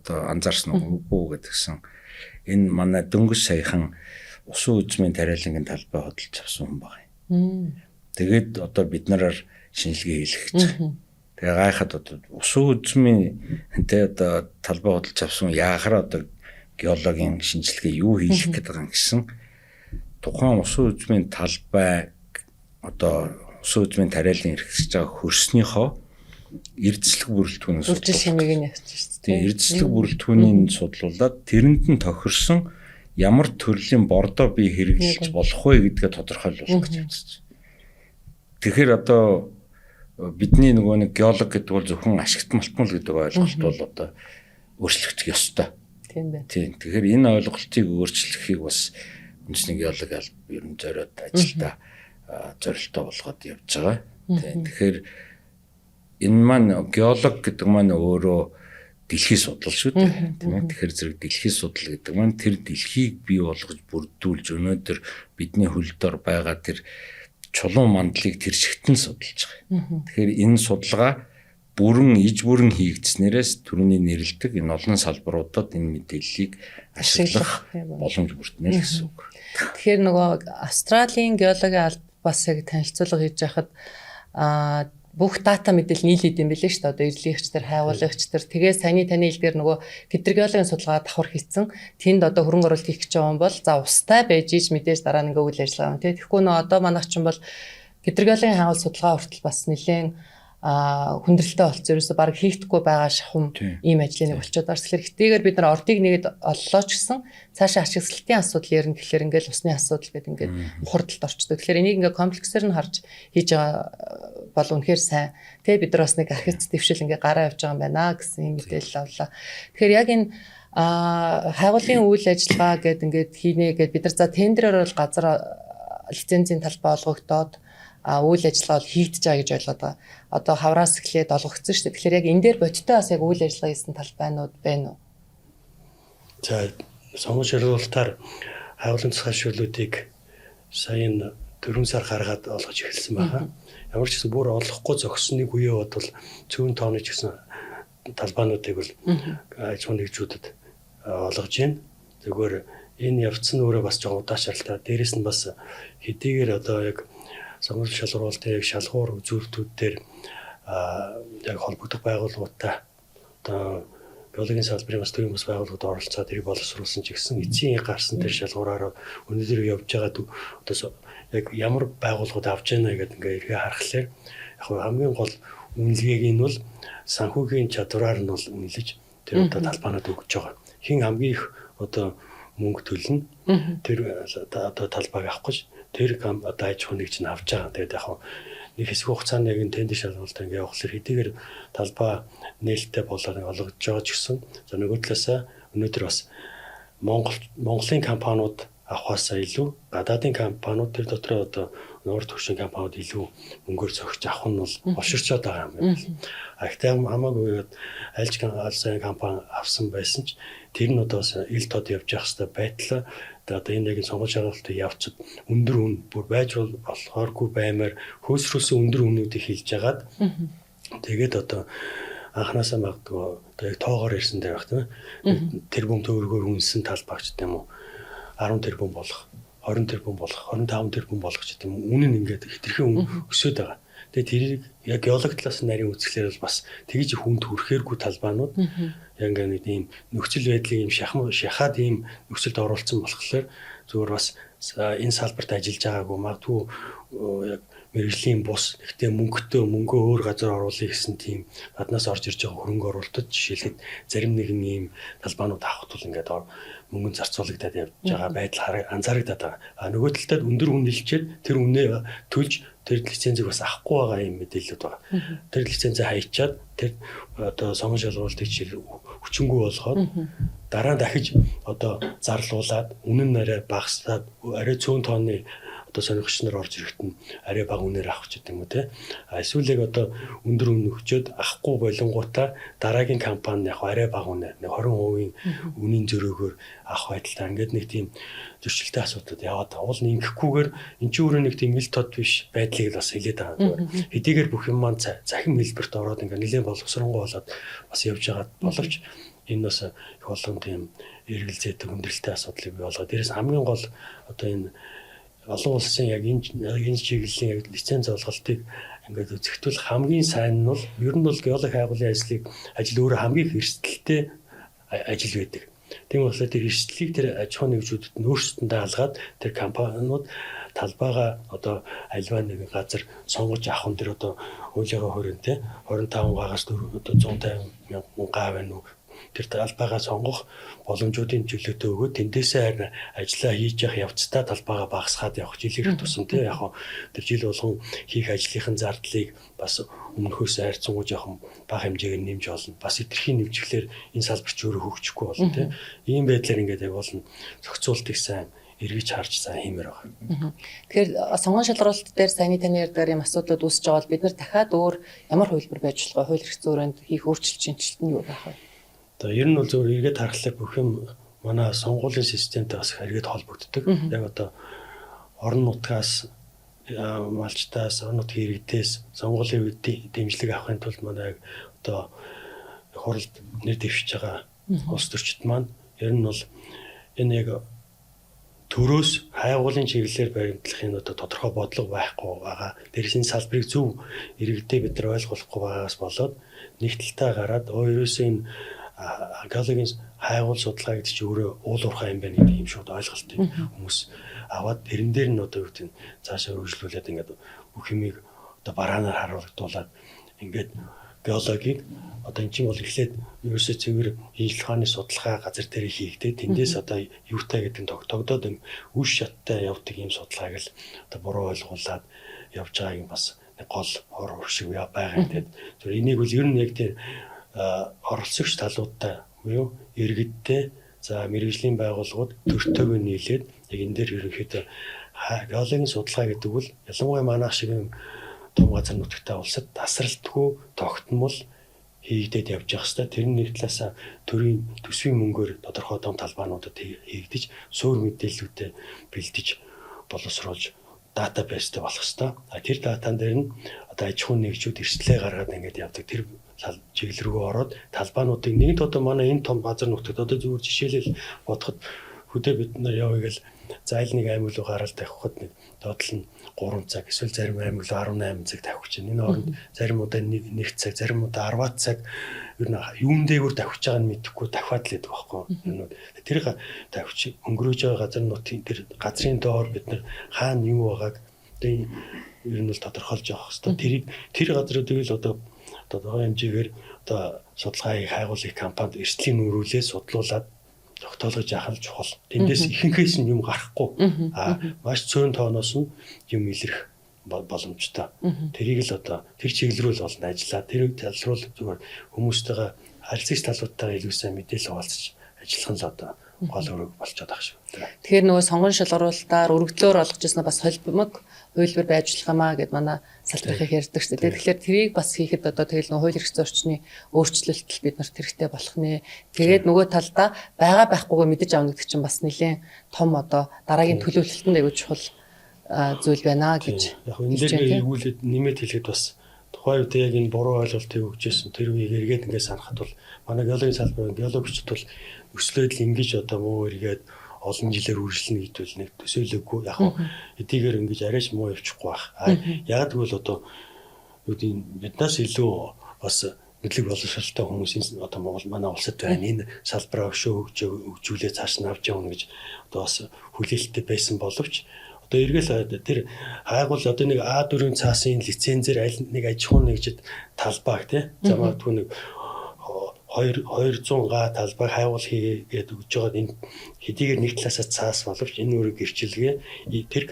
одоо анзаарсан уу гэдгсэн. Энэ манай дөнгөж саяхан усан үзмийн тариалангийн талбай хөдөлж авсан хүн байна. Тэгээд одоо бид нараар шинжилгээ хийх гэж байгаа. Тэгээ гайхаад одоо усан үзмийн тэ одоо талбай хөдөлж авсан яахаар одоо геологийн шинжилгээ юу хийх гэдэг юм гэсэн тухайн усан үзмийн талбай одоо усан үзмийн тариалан хэрэгжиж байгаа хөрснийхөө эрдэслэг бүрэлдэхүүнээс үржил шимийг нь явуулчих. Тийм эрдэслэг бүрэлдэхүүнийг судлуулад тэрэнд нь тохирсон ямар төрлийн бордоо бий хэрэгжилж болох вэ гэдгээ тодорхойлуулах гэж үзэж. Тэгэхээр одоо бидний нөгөө нэг геолог гэдэг бол зөвхөн ашигт малтмал гэдэг ойлголт бол одоо өөрчлөгдөх ёстой. Тийм байна. Тийм. Тэгэхээр энэ ойлголтыг өөрчлөхийг бас үндэсний геологи алба ер нь зориод ажилдаа зорилттой болгоод явж байгаа. Тийм. Тэгэхээр энэ маань геолог гэдэг маань өөрөө дэлхий судлал шүү дээ. Тийм ээ. Тэгэхээр зэрэг дэлхий судлал гэдэг маань тэр дэлхийг бий болгож бүрдүүлж өнөөдөр бидний хөл дор байгаа тэр чулуун мандлыг тэр шигтэн судалж байгаа. Тэгэхээр энэ судалгаа иж бүрэн хийгдснээрээс түрүүний нэрлдэг энэ олон салбаруудад энэ мэдээллийг ашиглах боломж бүрдэнэ л гэсэн үг. Тэгэхээр нөгөө Австралийн геологийн албаас яг танилцуулга хийж байхад бүх дата мэдээлэл нийлээд юм билээ шүү дээ. Одоо эзлэгчдэр, хайгуулагчдэр тэгээ таны хэлдгээр нөгөө гидроgeoloгийн судалгаа давхар хийцэн тэнд одоо хөрөнгө оруулалт хийх гэж байгаа юм бол за устай байж иж мэдээж дараа нь ингээ үйл ажиллагаа юм тий. Тэгэхгүй нөгөө одоо манайх чинь бол гидроgeoloгийн хайгуул судалгаа хүртэл бас нэлээд хүндрэлтэй болцсон. Ерөөсө баг хийхдэггүй байгаа шахам ийм ажлыг болчиход байна. Тэгэхээр хэтэйгээр бид нар ордыг нэгэд оллоо ч гэсэн цаашаа ашиглалтын асуудал ярина гэхэлэр ингээл усны асуудал гэдэг ингээд хурдталд орчдөг. Тэгэхээр энийг ингээ комплексээр нь харж хийж байгаа бол үнэхээр сайн. Тэ бид нар бас нэг архиц дэвшил ингээ гараа явж байгаа юм байна гэсэн юм мэдээлэл авлаа. Тэгэхээр яг энэ хайгуулын үйл ажиллагаа гэдэг ингээд хийнэ гэд бид нар за тендерээр бол газар лицензийн талбай олгогдоод үйл ажиллагаа хийгдэж байгаа гэж ойлгоод байгаа. Одоо хавраас эхлээд олгогдсон шүү дээ. Тэгэхээр яг энэ дээр бодиттой бас яг үйл ажиллагаа хийсэн талбайнууд байна уу? За сонгон шалгуулалтаар хайгуулын засаашруулуудыг сая 4 сар гаргаад олгож эхэлсэн байгаа. Ямар ч гэсэн бүр олохгүй зогссны үеэ бодвол цөөн тооны ч гэсэн талбайнуудыг бол аж ахуйн нэгжүүдэд олгож байна. Зүгээр энэ явц нь өөрөө бас жоо удаашралтай. Дээрээс нь бас хэдийгээр одоо яг сонгон шалгуулалтын яг шалгуур үзүүлэлтүүд дээр яг холбогдох байгууллагуудтай одоо геологийн салбарын бас төвийн бас байгууллагууд оролцоод тэрийг боловсруулсан ч гэсэн эцсийн гарсан тэр шалгуураар өнөөдөр явж байгаа одоо яг ямар байгууллагууд авч яана гэдэг ингээ эргээ харахлаар яг хамгийн гол үнэлгээг нь бол санхүүгийн чадвараар нь бол үнэлж тэр одоо талбайнууд өгч байгаа. Хин хамгийн их одоо мөнгө төлнө. Тэр одоо талбайг авах гэж тэр одоо аж ахуй нэгж нь авч байгаа. Тэгээд яг нэг хэсэг хугацаанд яг энэ тендер шалгуулалтаа ингээ явахлаар хэдийгээр талбай нээлттэй болоод олгож байгаа ч гэсэн за нөгөө талаасаа өнөөдөр бас Монголын компаниуд авахаасаа илүү гадаадын компаниуд тэр дотроо одоо нуур төвшин компаниуд илүү мөнгөөр зохиж авах нь бол боширчод байгаа юм байна. Гэхдээ хамаагүй альж алсын компани авсан байсан ч тэр нь одоо ил тод явж явах хэрэгтэй байтал одоо энэ нэг сонгож шалгалтыг явцад өндөр үн бүр байж болохооргүй баймаар хөөсрүүлсэн өндөр үнүүдийг хилж агаад тэгээд одоо анханасаа магадгүй одоо яг тоогоор ирсэн дээр баг тийм ээ тэрбум төгрөгөөр үнсэн талбайч тийм үү 10 тэрбум болох 20 тэрбум болох 25 тэрбум болох ч тийм үнэ нь ингээд хэтэрхэн өсөд байгаа. Тэгээд тэрийг яг геолог талаас нарийн үзэхлээр бол бас тэгж хүнд хүрэхээргүй талбайнууд яг ингээд нэг ийм нөхцөл байдлыг ийм шахаад ийм нөхцөлд оруулсан болохоор зүгээр бас энэ салбарт ажиллаж байгаагүй магадгүй яг мэрэгжлийн бус гэхдээ мөнгөө өөр газар оруулах гэсэн тийм гаднаас орж ирж байгаа хөрөнгө оруулалтад жишээлхэд зарим нэгэн ийм талбайнууд авах тул ингээд мөнгө зарцуулагдаад явж байгаа байдал анзаарагдаад байгаа. А нөгөө талдаа өндөр үн нэлчээд тэр үнээ төлж тэр лицензийг бас авахгүй байгаа юм мэдээлэлүүд байгаа. Тэр лицензээ хаячаад тэр одоо сонгон шалгуулалтыг хүчингүй болгоод дараа нь дахиж одоо зарлуулад үнэн нараа багасаад арай цөөн тооны одоо сонирхогч нар орж ирэхэд нь арай бага үнээр авах ч гэдэг юм уу те. Эсвэл яг одоо өндөр үн өгчөөд авахгүй болонгуудаа дараагийн компани яг арай бага үнээр 20% үнийн зөрөөгөөр авах байдалтай ингээд нэг тийм зөрчилтэй асуудал яваад байгаа. Уул ингэхгүйгээр эн чинь өөрөө нэг тийм ил тод биш байдлыг л бас хэлээд байгаа. Хэдийгээр бүх юм маань захин хэлбэрт ороод ингээд нэлээд боловсронгуй болоод бас явж байгаа боловч энэ бас их олон тийм эргэлзээтэй хүндрэлтэй асуудлыг бий болгоо. Дээрээс хамгийн гол одоо энэ олон улсын яг энэ чиглэлийн яг лиценз олголтыг ингээд үзэхтэл хамгийн сайн нь бол ер нь бол геолог хайгуулын ажил өөрөө хамгийн их эрсдэлтэй ажил байдаг. Тийм болохоор тэр эрсдлийг тэр аж ахуйн нэгжүүдэд нь өөрсдөндөө алгаад тэр компаниуд талбайгаа одоо альва нэгэн газар сонгож авах нь тэр одоо хуулийнхаа хөрөнтэй 25-аас 150 мянган га байна уу тэр талбайгаа сонгох боломжуудын чөлөөтэй өгөөд тэндээсээ харин ажиллаа хийж явах явцдаа талбайгаа багасгаад явах жилээр тусан тийм яг тэр жил болгон хийх ажлынхын зардлыг бас өмнөхөөс айрцангуй жоохон бага хэмжээгээр нэмж олно. Бас итерхийн нэмжлэр энэ салбарч өөрөө хөгжихгүй болно тийм. Ийм байдлаар ингээд яг болно зохицуултыг сайн эргэж харж сайн хиймээр байгаа. Тэгэхээр сонгон шалгуулалт дээр саяны таны ярьдгаар юм асуудлууд үүсэж байгаа бол бид нар дахиад өөр ямар хувилбар байж болох вэ? Хууль эрх зүйн хийх өөрчлөлт шинжилт нь юу байх вэ? Одоо ер нь бол зөвхөн эргээд харахад бүх юм манай сонгуулийн системтэй бас эргээд холбогддог. Яг одоо орон нутгаас малчтаас орон нутгийн иргэдээс сонгуулийн үед дэмжлэг авахын тулд манай яг одоо хуралд нэр дэвшиж байгаа улс төрчид маань ер нь бол энэ яг төрөөс хайгуулын чиглэлээр баримтлахын одоо тодорхой бодлого байхгүй байгаа. Дээрээс энэ салбарыг зөв иргэдээ бид нар ойлгохгүй байгаас болоод нэг талтай гараад өөрөөсөө энэ геологийн хайгуул судалгаа гэдэг чинь өөрөө уул уурхай юм байна гэдэг юм шууд ойлголтыг хүмүүс аваад тэрэн дээр нь одоо юу гэдэг нь цаашаа хөгжлүүлээд ингээд бүх юмыг одоо бараанаар харуулдуулаад ингээд геологийг одоо эн чинь бол эхлээд ерөөсөө цэвэр хийжлэх ухааны судалгаа газар дээр хийгдээ тэндээс одоо юутай гэдэг нь тогтоогдоод үш шаттай явдаг юм судалгааг л одоо буруу ойлгуулад явж байгааг бас нэг гол хор шиг байгаа гэдэг. Тэр энийг бол ер нь яг тэр оролцогч талуудтай буюу иргэдтэй за мэрэгжлийн байгууллагууд төртөөгөө нийлээд яг энэ дээр ерөнхийдөө геологийн судалгаа гэдэг бол ялангуяа манайх шиг юм том газар нутагтай улсад тасралтгүй тогтмол хийгдээд явж явах хэвээр тэрний нэг талаас төрийн төсвийн мөнгөөр тодорхой том талбайнуудад хийгдэж суур мэдээллүүдэд бэлдэж боловсруулж датабейстэй болох хэвээр. Тэр датан дээр нь одоо аж ахуйн нэгжүүд эрсдлээ гаргаад ингээд явдаг тэр чиглэл рүү ороод талбайнуудыг нэгд одоо манай энэ том газар нутагт одоо зүгээр жишээлэл бодоход хөдөө бид нар явъя гэл зайл нэг аймаг руу гараад тавихад нэг доотлол нь 3 цаг эсвэл зарим аймаг руу 18 цаг тавих чинь энэ хооронд зарим удаа 1 цаг зарим удаа 10 цаг ер нь юун дээгүүр тавьж байгааг нь мэдэхгүй тавиад л байдаг байхгүй юу. Тэр тавьж өнгөрөөж байгаа газар нутгийн тэр газрын доор бид нар хаана юу байгааг тэр ер нь бол тодорхойлж явах хэрэгтэй. Тэр газруудыг л одоо хэмжээгээр одоо судалгааг хайгуулах компанид эрсдлийн нүүрүүлээ судлуулад тогтоолгож яхах чухал. Тэндээс ихэнхээс нь юм гарахгүй. Маш цөөн тооноос нь юм илэрх боломжтой. Тэрийг л одоо тэр чиглэл рүү олон ажиллаа. Тэр тал руу зүгээр хүмүүстэйгээ харилцагч талуудтайгаа илүү сайн мэдээлэл хуваалцаж ажиллах нь л одоо гол өрөг болчиход байгаа шүү. Тэгэхээр нөгөө сонгон шалгаруулалтаар өргөдлөөр олгож ирсэн бас холбомог хувилбар байж болох юмаа гэд манай салбарын их ярьдаг шүү дээ. Тэгэхээр тэрийг бас хийхэд одоо тэгэл нөгөө хууль эрх зүйн орчны өөрчлөлт бид нарт хэрэгтэй болох нэ. Тэгээд нөгөө талдаа байгаа байхгүйгээ мэдэж авна гэдэг чинь бас нэлийн том одоо дараагийн төлөвлөлтөнд аягүй чухал зүйл байна гэж. Яг энэ дээр өгүүлээд нэмээд хэлэхэд бас тухайн үед яг энэ буруу ойлголтыг өгчээсэн тэр үеийг эргээд ингээд санахад бол манай геологийн салбарын геологчид бол өслөөд л ингэж одоо муу эргээд олон жилээр үргэлжлэнэ гэдвэл нэг төсөөлөггүй яг эдгээр ингэж арайч муу явчихгүй байх. Яг тэгвэл одоо биднээс илүү бас мэдлэг боловсралтай хүмүүсийн одоо Монгол манай улсад байна. Энэ салбараа өгчүүлээ цааш нь авч явна гэж одоо бас хүлээлттэй байсан боловч одоо эргээл тэр хайгуул одоо нэг А4-ийн цаасын лицензээр аль нэг аж ахуйн нэгжид талбайг тий за магадгүй нэг 200 га талбайг хайгуул хийгээд өгж байгаа энэ хэдийгээр нэг талаасаа цаас боловч энэ өөрө гэрчилгээ тэр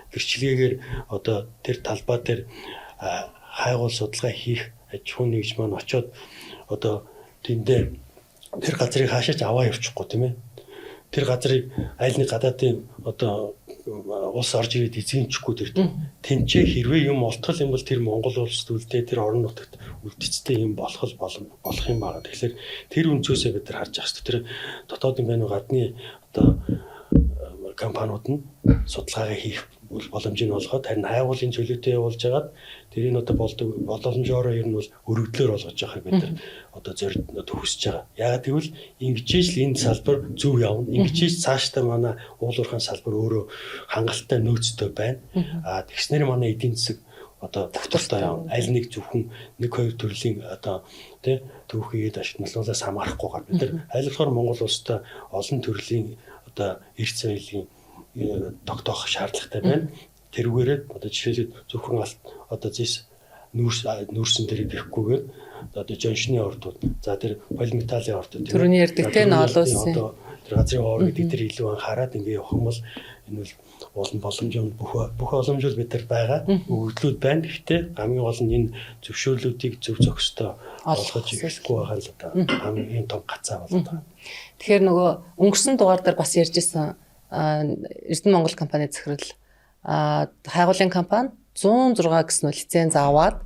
гэрчилгээгээр одоо тэр талбай дээр хайгуул судалгаа хийх аж ахуйн нэгж маань очиод одоо тэндээ тэр газрыг хаашаач аваа явчихгүй тийм ээ тэр газрыг аль нэг гадаадын одоо улс орж ирээд эзэмчихгүй тэр тэнцээ хэрвээ юм олтгол юм бол тэр Монгол улсад үлдээ тэр орон нутагт үлдэцтэй юм болох юм байна. Тэгэхээр тэр өнцөөсөө бид нар харж байгаа шүү. Тэр дотоодын байна уу гадны одоо компаниуд нь судалгаагаа хийх боломжийг олгоод харин хайгуулын чөлөөтэй явуулж хагаад тэрийг одоо болдог боломжоор ер нь бол өргөдлөөр болгож байгааг бид нар одоо зорилт хүсэж байгаа. Яагаад гэвэл ингэж л энэ салбар зөв явна. Ингэж цаашдаа манай уул уурхайн салбар өөрөө хангалттай нөөцтэй байна. Тэгснээр манай эдийн засаг одоо тогтвортой явна. Аль нэг зөвхөн нэг хоёр төрлийн одоо тий төвхийгээд ашиглуулаас хамаарахгүйгээр бид нар аль болохоор Монгол улстай олон төрлийн одоо эрх соёлын тогтоох шаардлагатай байна. Тэрүүгээрээ одоо жишээлбэл зөвхөн одоо зис нүүрсэн дээр гэхгүйгээр одоо жоншны ордууд за тэр полиметаллын ордууд түрүүний ярьдаг те ноолуусын одоо тэр газрын ор гэдэг тэр илүү анхаарад ингээ явах юм бол энэ бол олон боломжууд бүх боломжууд бид нар байгаа өгөгдлүүд байна. Гэхдээ хамгийн гол нь энэ зөвшөөрлүүдийг зөв зохистой олгож ирэхгүй байгаа л одоо хамгийн том гацаа болоод байгаа. Тэгэхээр нөгөө өнгөрсөн дугаар дээр бас ярьжсэн Эрдэнэ Монгол компани захирал хайгуулын компани 106 гэсэн лиценз аваад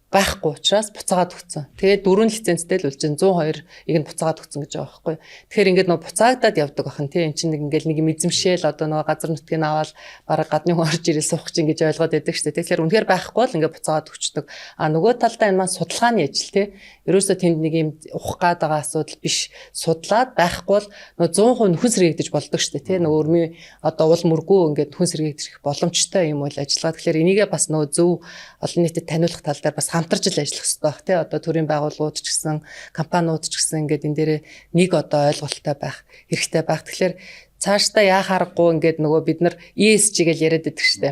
байхгүй учраас буцаагаад өгсөн. Тэгээд 4 лицензтэй л үлжин 102-ыг нь буцаагаад өгсөн гэж байгаа байхгүй. Тэгэхээр ингээд нөгөө буцаагдаад явдаг бахан тий. Энд чинь нэг ингээд нэг эзэмшээл одоо нөгөө газар нутгийг аваад бараг гадны хүн орж ирэл суух чинь гэж ойлгоод байдаг шүү дээ. Тэгэхээр үнэхээр байхгүй л ингээд буцаагаад өгчдөг. Нөгөө талдаа энэ маань судалгааны ажил тий. Ерөөсөө тэнд нэг юм ухах гээд байгаа асуудал биш. Судлаад байхгүй бол нөгөө 100% нөхөн сэргээгдэж болдог шүү дээ тий. Нөгөө өрмийн одоо уул мөргөө ингээд нөхөн сэргээгдэх боломжтой юм бол ажиллагаа. Тэгэхээр энийгээ бас нөгөө зөв олон нийтэд таниулах тал дээр бас хамтарч л ажиллах хэрэгтэй баг тий одоо төрийн байгууллагууд ч гэсэн компаниуд ч гэсэн ингээд энэ дээрээ нэг одоо ойлголттой байх хэрэгтэй байх. Тэгэхээр цаашдаа яах аргагүй ингээд нөгөө бид нар ESG гэж яриад байдаг штэ.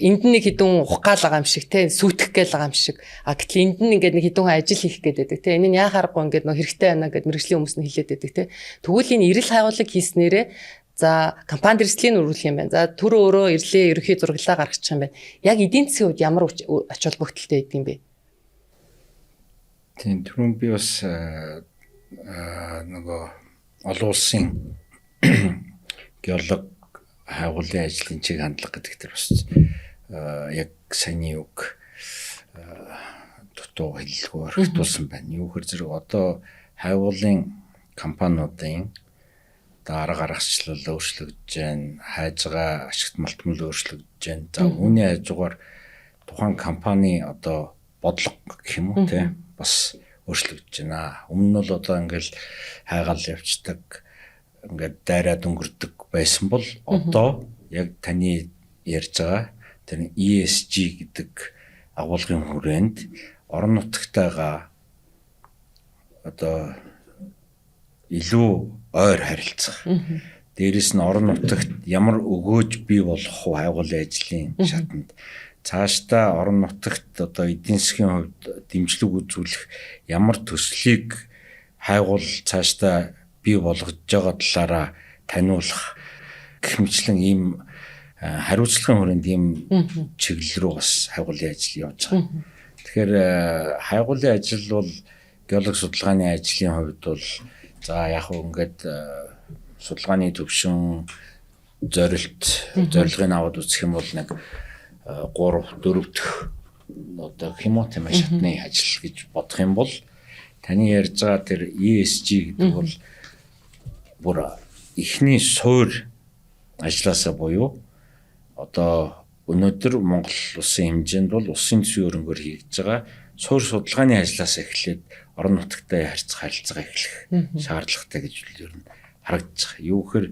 Энд нэг хідэн ухах гал байгаа юм шиг тий сүйтгэх гээл байгаа юм шиг. Гэтэл энд нь ингээд нэг хідэн ажил хийх гээд байдаг тий. Энэ нь яах аргагүй ингээд нөгөө хэрэгтэй байна гэд мэрэгжлийн хүмүүс нь хэлээд байдаг тий. Тэгвэл энэ эрэл хайгуулыг хийснээрээ за компани дэслэгийг өргөх юм байна. За төр өөрөө ирлээ ерөхий зураглаа гаргачих юм байна. Яг эдийн засгийн хувьд ямар ач холбогдолтой байдаг юм бэ? Тийм түрүүн би бас нөгөө олон улсын геолог хайгуулын ажлын чиг хандлага гэдэг дээр бас яг саний үг дутуу хэллэгөө орхитуулсан байна. Юу хэр зэрэг одоо хайгуулын компаниудын арга гаргачлал өөрчлөгдөж байна. Хайж байгаа ашигт малтмал өөрчлөгдөж байна. За үүний хажуугаар тухайн компани одоо бодлого гэх юм уу те бас өөрчлөгдөж байна. Өмнө нь бол одоо ингээл хайгаал явцдаг ингээд дайраад өнгөрдөг байсан бол одоо яг таны ярьж байгаа тэр ESG гэдэг агуулгын хүрээнд орон нутгатайгаа одоо илүү ойр харилцах. Дээрээс нь орон нутагт ямар өгөөж бий болох вэ хайгуулын ажлын шатанд. Цаашдаа орон нутагт одоо эдийн засгийн хувьд дэмжлэг үзүүлэх ямар төслийг хайгуул цаашдаа бий болгож байгаа талаараа таниулах гэх мэтлэн ийм хариуцлагын хүрээнд ийм чиглэл рүү бас хайгуулын ажил явж байгаа. Тэгэхээр хайгуулын ажил бол геолог судалгааны ажлын хувьд бол за яг хөө ингээд судалгааны төвшин зорилгын аваад үзэх юм бол нэг 3-4 дэх одоо хэмээн шатны ажил гэж бодох юм бол таны ярьж байгаа тэр ESG гэдэг бол бүр ихний суур ажилласаа буюу одоо өнөөдөр Монгол улсын хэмжээнд бол улсын төсвийн хөрөнгөөр хийж байгаа суур судалгааны ажлаас эхлээд орон нутагтай харилцаа эхлэх шаардлагатай гэж ер нь харагдаж байгаа. Юу гэхээр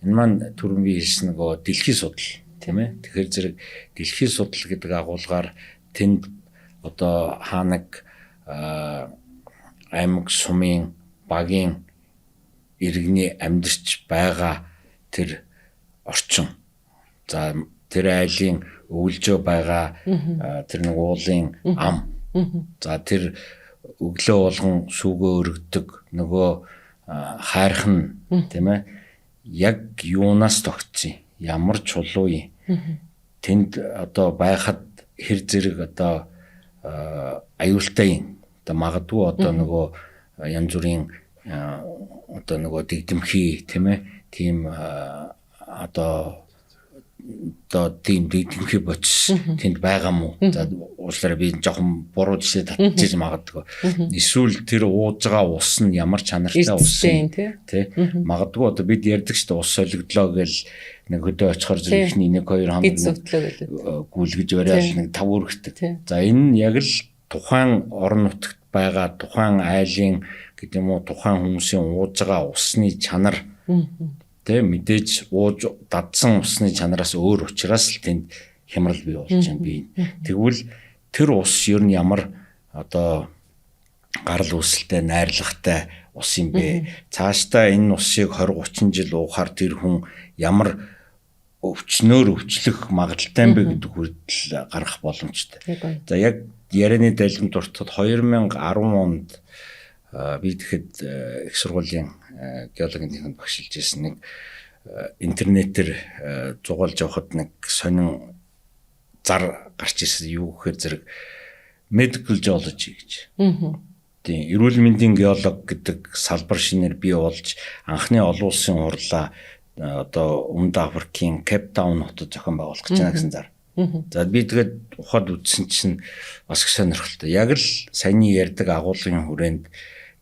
энэ маань түрүүн би хэлсэн нөгөө дэлхийн судал тийм ээ. Тэгэхээр зэрэг дэлхийн судал гэдэг агуулгаар тэнд одоо хаанаг аймаг сумын багийн иргэний амьдарч байгаа тэр орчин. За тэр айлын өвлжөө байгаа тэр нэг уулын ам. За тэр өглөө болгон сүүгөө өргөдөг нөгөө хайрхан тийм ээ. Яг юунаас тогтсон ямар чулууй тэнд одоо байхад хэр зэрэг одоо аюултай одоо магадгүй одоо нөгөө янз бүрийн одоо нөгөө дэгдэмхий тийм ээ тийм одоо тийм дэгдэмхий боц тэнд байгаа мó за уучлаарай би жоохон буруу жишээ татчихж магадгүй эсвэл тэр ууж байгаа ус нь ямар чанартай ус юм тий магадгүй одоо бид ярьдаг шүү дээ ус солигдлоо гэл нэг хөдөө очихоор зэрэгний 1-2 хам гүйлгэж барайл нэг 5 өргөтөг за энэ нь яг л тухайн орон нутагт байгаа тухайн айлын гэдэг юм уу тухайн хүмүүсийн ууж байгаа усны чанар тэ мэдээж ууж дадсан усны чанараас өөр учраас л тэнд хямрал бий болж байна би. Тэгвэл тэр ус ер нь ямар одоо гарал үүсэлтэй найрлагатай ус юм бэ? Цаашдаа энэ усыг 20-30 жил уухаар тэр хүн ямар өвчнөөр өвчлөх магадaltaй бэ гэдэг хүртэл гарах боломжтой. За яг ярианы дэлгэм дуртад 2010 онд би тэгэхэд их сургуулийн геологийн техникт багшилж ирсэн нэг интернетээр зугаалж явахад нэг сонин зар гарч ирсэн юу гэхээр зэрэг medical geology гэж. Тийм эрүүл мэндийн геолог гэдэг салбар шинээр бий болж анхны олон улсын хурлаа одоо Өмнөд Африкийн Кейптаун хотод зохион байгуулах гэж байна гэсэн зар. За би тэгээд ухаад үзсэн чинь бас их сонирхолтой. Яг л саяны ярьдаг агуулгын хүрээнд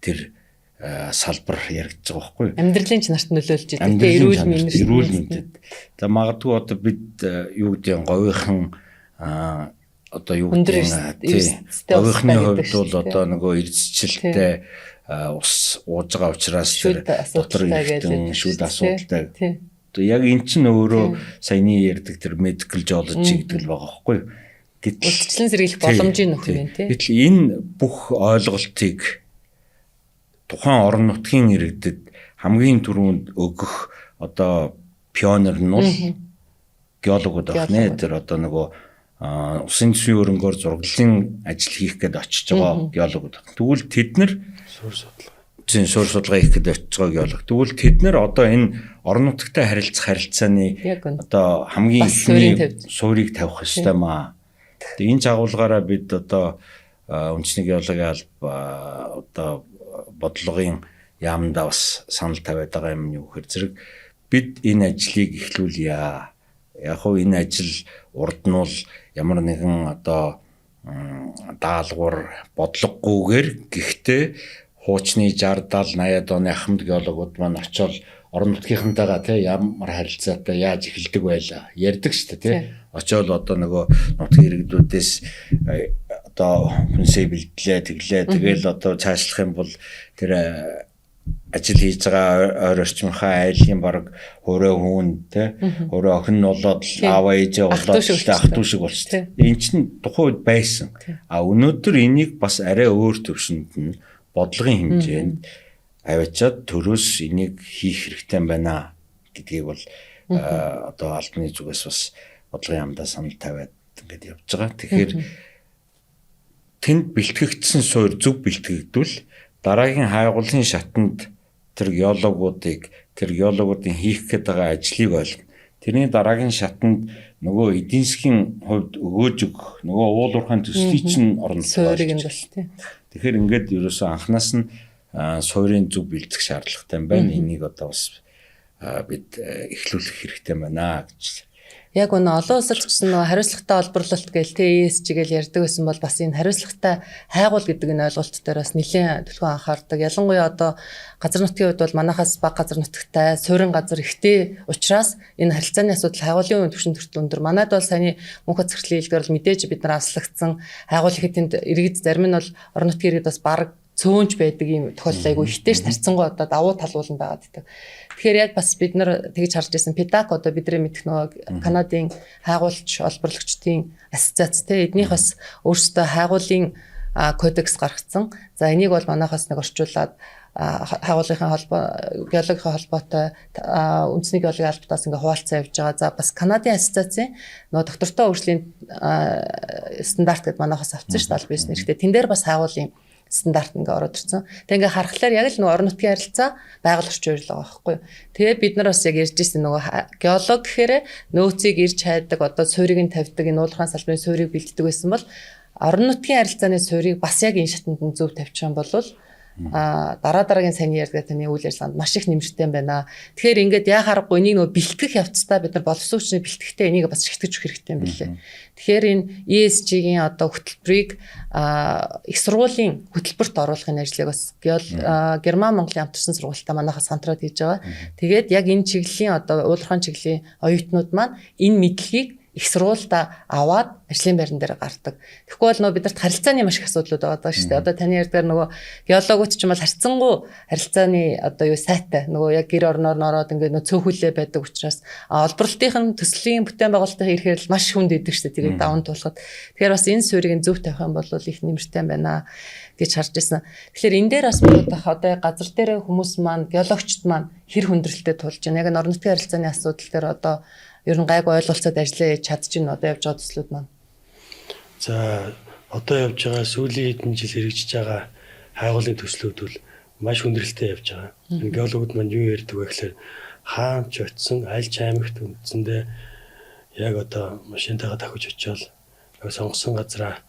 тэр салбар яригдж байгаа байхгүй юу? Амьдралын чанарт нөлөөлж идэг. Эрүүл мэндэд. За магадгүй одоо бид юу гэдэг говийнхан одоо юу гэдэг говийнхны хувьд бол одоо нөгөө эрсдэлтэй ус ууж байгаа учраас дотор ирсэн шүд асуудалтай. Одоо яг эн чинь өөрөө саяны ярьдаг тэр medical geology гэдэг л байгаа байхгүй юу? Урьдчилан сэргийлэх боломжийн нөхөр юм тий. Гэтэл энэ бүх ойлголтыг тухайн орон нутгийн иргэдэд хамгийн түрүүнд өгөх одоо пионер нь бол геологууд байна. Тэр одоо нөгөө усын төсвийн хөрөнгөөр зураглалын ажил хийх гээд очиж байгаа геологууд байна. Тэгвэл тэд нар суурь судалгаа хийх гээд очиж байгаа геолог. Тэгвэл тэд нар одоо энэ орон нутагтай харилцааны одоо хамгийн ихний суурийг тавих ёстой маа. Тэгээ энэ жагуулгаараа бид одоо үндэсний геологийн алба одоо бодлогын яамдаа бас санал тавиад байгаа юм юу гэхээр зэрэг бид энэ ажлыг эхлүүлье. Яг хөө энэ ажил урд нь бол ямар нэгэн одоо даалгавар бодлогогүйгээр гэхдээ хуучны 60 70 80-аад оны ахмад геологууд маань очиод орон нутгийнхантайгаа тий ямар харилцаатай яаж эхэлдэг байлаа ярьдаг шүү дээ тий очиод одоо нөгөө нутгийн иргэдүүдээс одоо хүнсээ бэлдлээ тэглээ тэгэл одоо цаашлах юм бол тэр ажил хийж байгаа ойр орчмынхаа айлын баг өөрөө хүн тий өөрөө охин нь болоод аав ээжээ болоод ах トゥ шиг болчихсон. Энэ чинь тухайн үед байсан. А өнөөдөр энийг бас арай өөр төвшөнд нь бодлогын хэмжээнд аваачаад төрөөс энийг хийх хэрэгтэй байна гэдгийг бол одоо албаны зүгээс бас бодлогын яамдаа санал тавиад ингээд явж байгаа. Тэгэхээр тэнд бэлтгэгдсэн суурь зөв бэлтгэгдвэл дараагийн хайгуулын шатанд тэр геологуудын хийх гээд байгаа ажлыг ойлгоно. Тэрний дараагийн шатанд нөгөө эдийн засгийн хувьд өгөөж өгөх нөгөө уул уурхайн төслийг чинь орнолцоо суурийг нь бас тийм. Тэгэхээр ингээд ерөөсөө анханаас нь суурийн зөв бэлтгэх шаардлагатай юм байна. Энийг одоо бас бид эхлүүлэх хэрэгтэй байна гэж. Яг өнөө олон улсад ч гэсэн нөгөө хариуцлагатай олборлолт гээл ESG гээл ярьдаг байсан бол бас энэ хариуцлагатай хайгуул гэдэг энэ ойлголт дээр бас нэлээд төлөвлөгөө анхаардаг. Ялангуяа одоо газар нутгийн хувьд бол манайхаас бага газар нутагтай, суурин газар ихтэй учраас энэ харилцааны асуудал хайгуулын түвшин төртөл өндөр. Манайд бол саяны мөнх цэцэрлэгийн хэлдгээр бол мэдээж бид нар аслагдсан хайгуул ихэд тэнд иргэд зарим нь бол орон нутгийн иргэд бас баг цөөнж байдаг юм тохиолдол айгүй ихтэйш тарцсангуу одоо давуу талуулан байгаад байдаг. Тэгэхээр яг бас бид нар тэгж харж байсан PDAC одоо бидний мэдэх нөгөө Канадын хайгуулч олборлогчдын ассоциац те эднийх бас өөрсдөө хайгуулын кодекс гаргацсан. За энийг бол манайхаас нэг орчуулад хайгуулгын холбоо геологийн холбоотой үндэсний геологийн албатаас ингээ хуваалцсан явж байгаа. За бас Канадын ассоциацийн нөгөө доктортой хөгжлийн стандарт гэдэг манайхаас авсан шүү дээ аль биесний хэрэгтэй. Тэн дээр бас хайгуулын стандарт ингээ ороод ирсэн. Тэг ингээ харахаар яг л нөгөө орон нутгийн харилцаа байгаль орчин үйл байгаа байхгүй юу. Тэгээ бид нар бас яг ярьж ирсэн нөгөө геолог гэхээр нөөцийг ирж хайдаг одоо суурийг нь тавьдаг энэ уулахын салбарын суурийг бэлддэг байсан бол орон нутгийн харилцааны суурийг бас яг энэ шатанд нь зөв тавьчих юм бол дараагийн сайн ярьдаг таны үйл ажиллагаанд маш их нэмэртэй юм байна. Тэгэхээр ингээд яхаарахгүй энийг нөгөө бэлтгэх явцдаа бид нар боловсруучны бэлтгэхдээ энийг бас шигтгэж өгөх хэрэгтэй юм билээ. Тэгэхээр энэ ESG-ийн одоо хөтөлбөрийг их сургуулийн хөтөлбөрт оруулахын ажлыг бас Герман Монголын хамтарсан сургуультай манайхаас хамтраад хийж байгаа. Тэгээд яг энэ чиглэлийн одоо уулархан чиглэлийн оюутнууд маань энэ мэдлэгийг их сургуультай аваад ажлын байран дээр гардаг. Тэгэхгүй бол нөгөө бидэрт харилцааны маш их асуудлууд байгаа шүү дээ. Одоо таны ярьдгаар нөгөө геологууд ч юм бол харьцангуй харилцааны одоо юу сайтай нөгөө яг гэр орноор нороод ингээд нөгөө цөөхүлээ байдаг учраас олборлолтын төслийн бүтээн байгуулалтын ирэхээр л маш хүнд идэг шүү дээ. Тэрийг даван туулахад. Тэгэхээр бас энэ суурийг зөв тавих юм бол их нэмэртэй байна гэж харж ирсэн. Тэгэхээр энэ дээр бас бодох одоо газар дээр хүмүүс маань геологчд маань хэр хүндрэлтэй тулж байна. Яг орон нутгийн харилцааны асуудал дээр одоо ер нь гайгүй ойлголцоод ажиллаа чадчихна одоо явж байгаа төслүүд маань. За одоо явж байгаа сүүлийн хэдэн жил хэрэгжиж байгаа хайгуулын төслүүд бол маш хүндрэлтэй явж байгаа. Энэ геологууд маань юу ярьдаг вэ гэхээр хаан ч очисон аль ч аймагт үндсэндээ яг одоо машинтайгаа давхиж очиод яг сонгосон газараа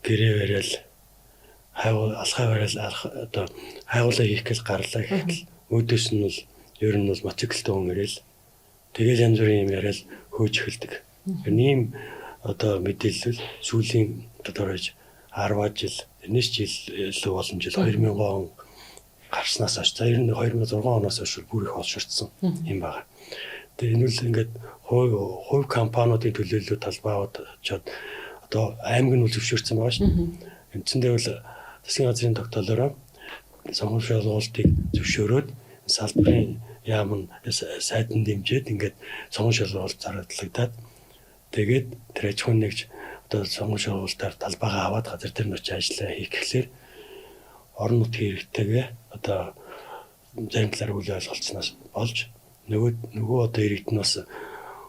гэрээ бариал хайгуул алхаа бариал одоо хайгуулаа хийх гэж гарлаа гэхэд өөдөөс нь бол ер нь бол мотоциклтэй хүн ирээл тэгэл янз бүрийн юм яриад хөөж эхэлдэг. Ийм одоо мэдээлэл сүүлийн тодорхойлж 10 жил, тэрнээс жил болон жил 2000 он гарснаас хойш, за ер нь 2006 оноос хойш бүр их олширдсан юм байна. Тэгээ энэ үл ингээд хувь компаниудын төлөөлөл талбайд очоод одоо аймаг нь зөвшөөрсөн байгаа шүү дээ. Эндсэндээ бол засгийн газрын тогтоолоор сонгуульч шалгуултыг зөвшөөрөөд салбарын яам нь сайданд дэмжиж ингээд сонгуульч шалгуулалт зардлагдаад тэгээд тэр аж ахуйн нэгж одоо сонгуульч шалгуулалтаар талбайгаа аваад газар дээр нь очиж ажиллаа хийх гэхлээр орон нутгийн иргэдтэйгээ одоо зарим талаар үл ойлголцсноос болж нөгөө одоо иргэд нь бас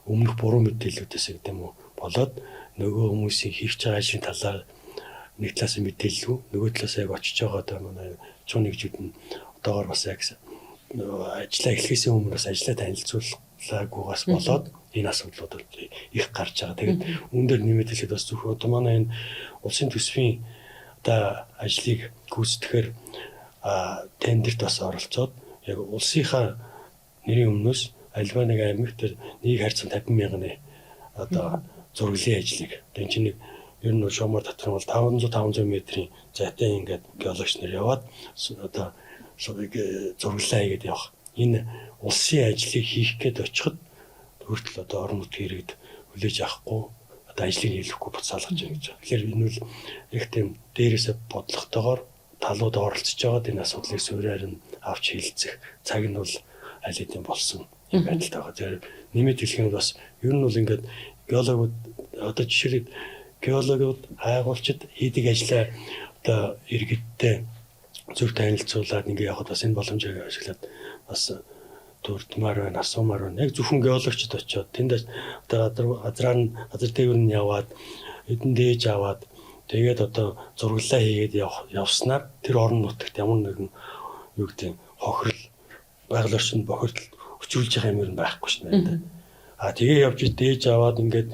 өмнөх буруу мэдээллүүдээс гэдэг юм уу болоод нөгөө хүмүүсийн хийж байгаа ажлын талаар нэг талаас нь мэдээлэлгүй нөгөө талаас яг очиж байгаа одоо манай чуун нэгжүүд нь одоогоор бас яг ажиллаа эхлэхээс өмнө бас ажиллаа танилцуулгаагүйгаас болоод энэ асуудлууд их гарч байгаа. Тэгээд үүн дээр нэмээд хэлэхэд бас зөвхөн одоо манай энэ улсын төсвийн одоо ажлыг гүйцэтгэхээр тендерт бас оролцоод яг улсынхаа нэрийн өмнөөс альва нэг аймагт тэр 150 мянганы одоо зураглалын ажлыг энэ чинь нэг ер нь шуумар татвар бол 500 метрийн зайтай ингээд геологч нар яваад одоо зураглалаа хийгээд явах. Энэ улсын ажлыг хийх гээд очиход хүртэл одоо орон нутгийн иргэд хүлээж авахгүй одоо ажлыг хийлгэхгүй буцаалгаж байгаа гэж байна. Тэгэхээр энэ бол их тийм дээрээсээ бодлоготойгоор талууд оролцож байгаад энэ асуудлыг суурьаар нь авч хилцэх цаг нь бол аль хэдийн болсон юм байдалтай байгаа. Тэгэхээр нэмээд хэлэх юм бас ер нь бол ингээд геологууд одоо жишээлбэл геологууд хайгуулчид хийдэг ажлаа одоо иргэдтэй зөв танилцуулаад ингээ явахад бас энэ боломжийг ашиглаад бас дурдмаар байна, асуумаар байна. Яг зөвхөн геологчд очиод тэнд одоо газар дээр нь яваад эдэн дээж аваад тэгээд одоо зураглалаа хийгээд явснаар тэр орон нутагт ямар нэгэн юу гэдэг хохирол байгаль орчинд бохирдол өчрүүлж байгаа юм ер нь байхгүй шнэ. Тэгээ явж дээж аваад ингээд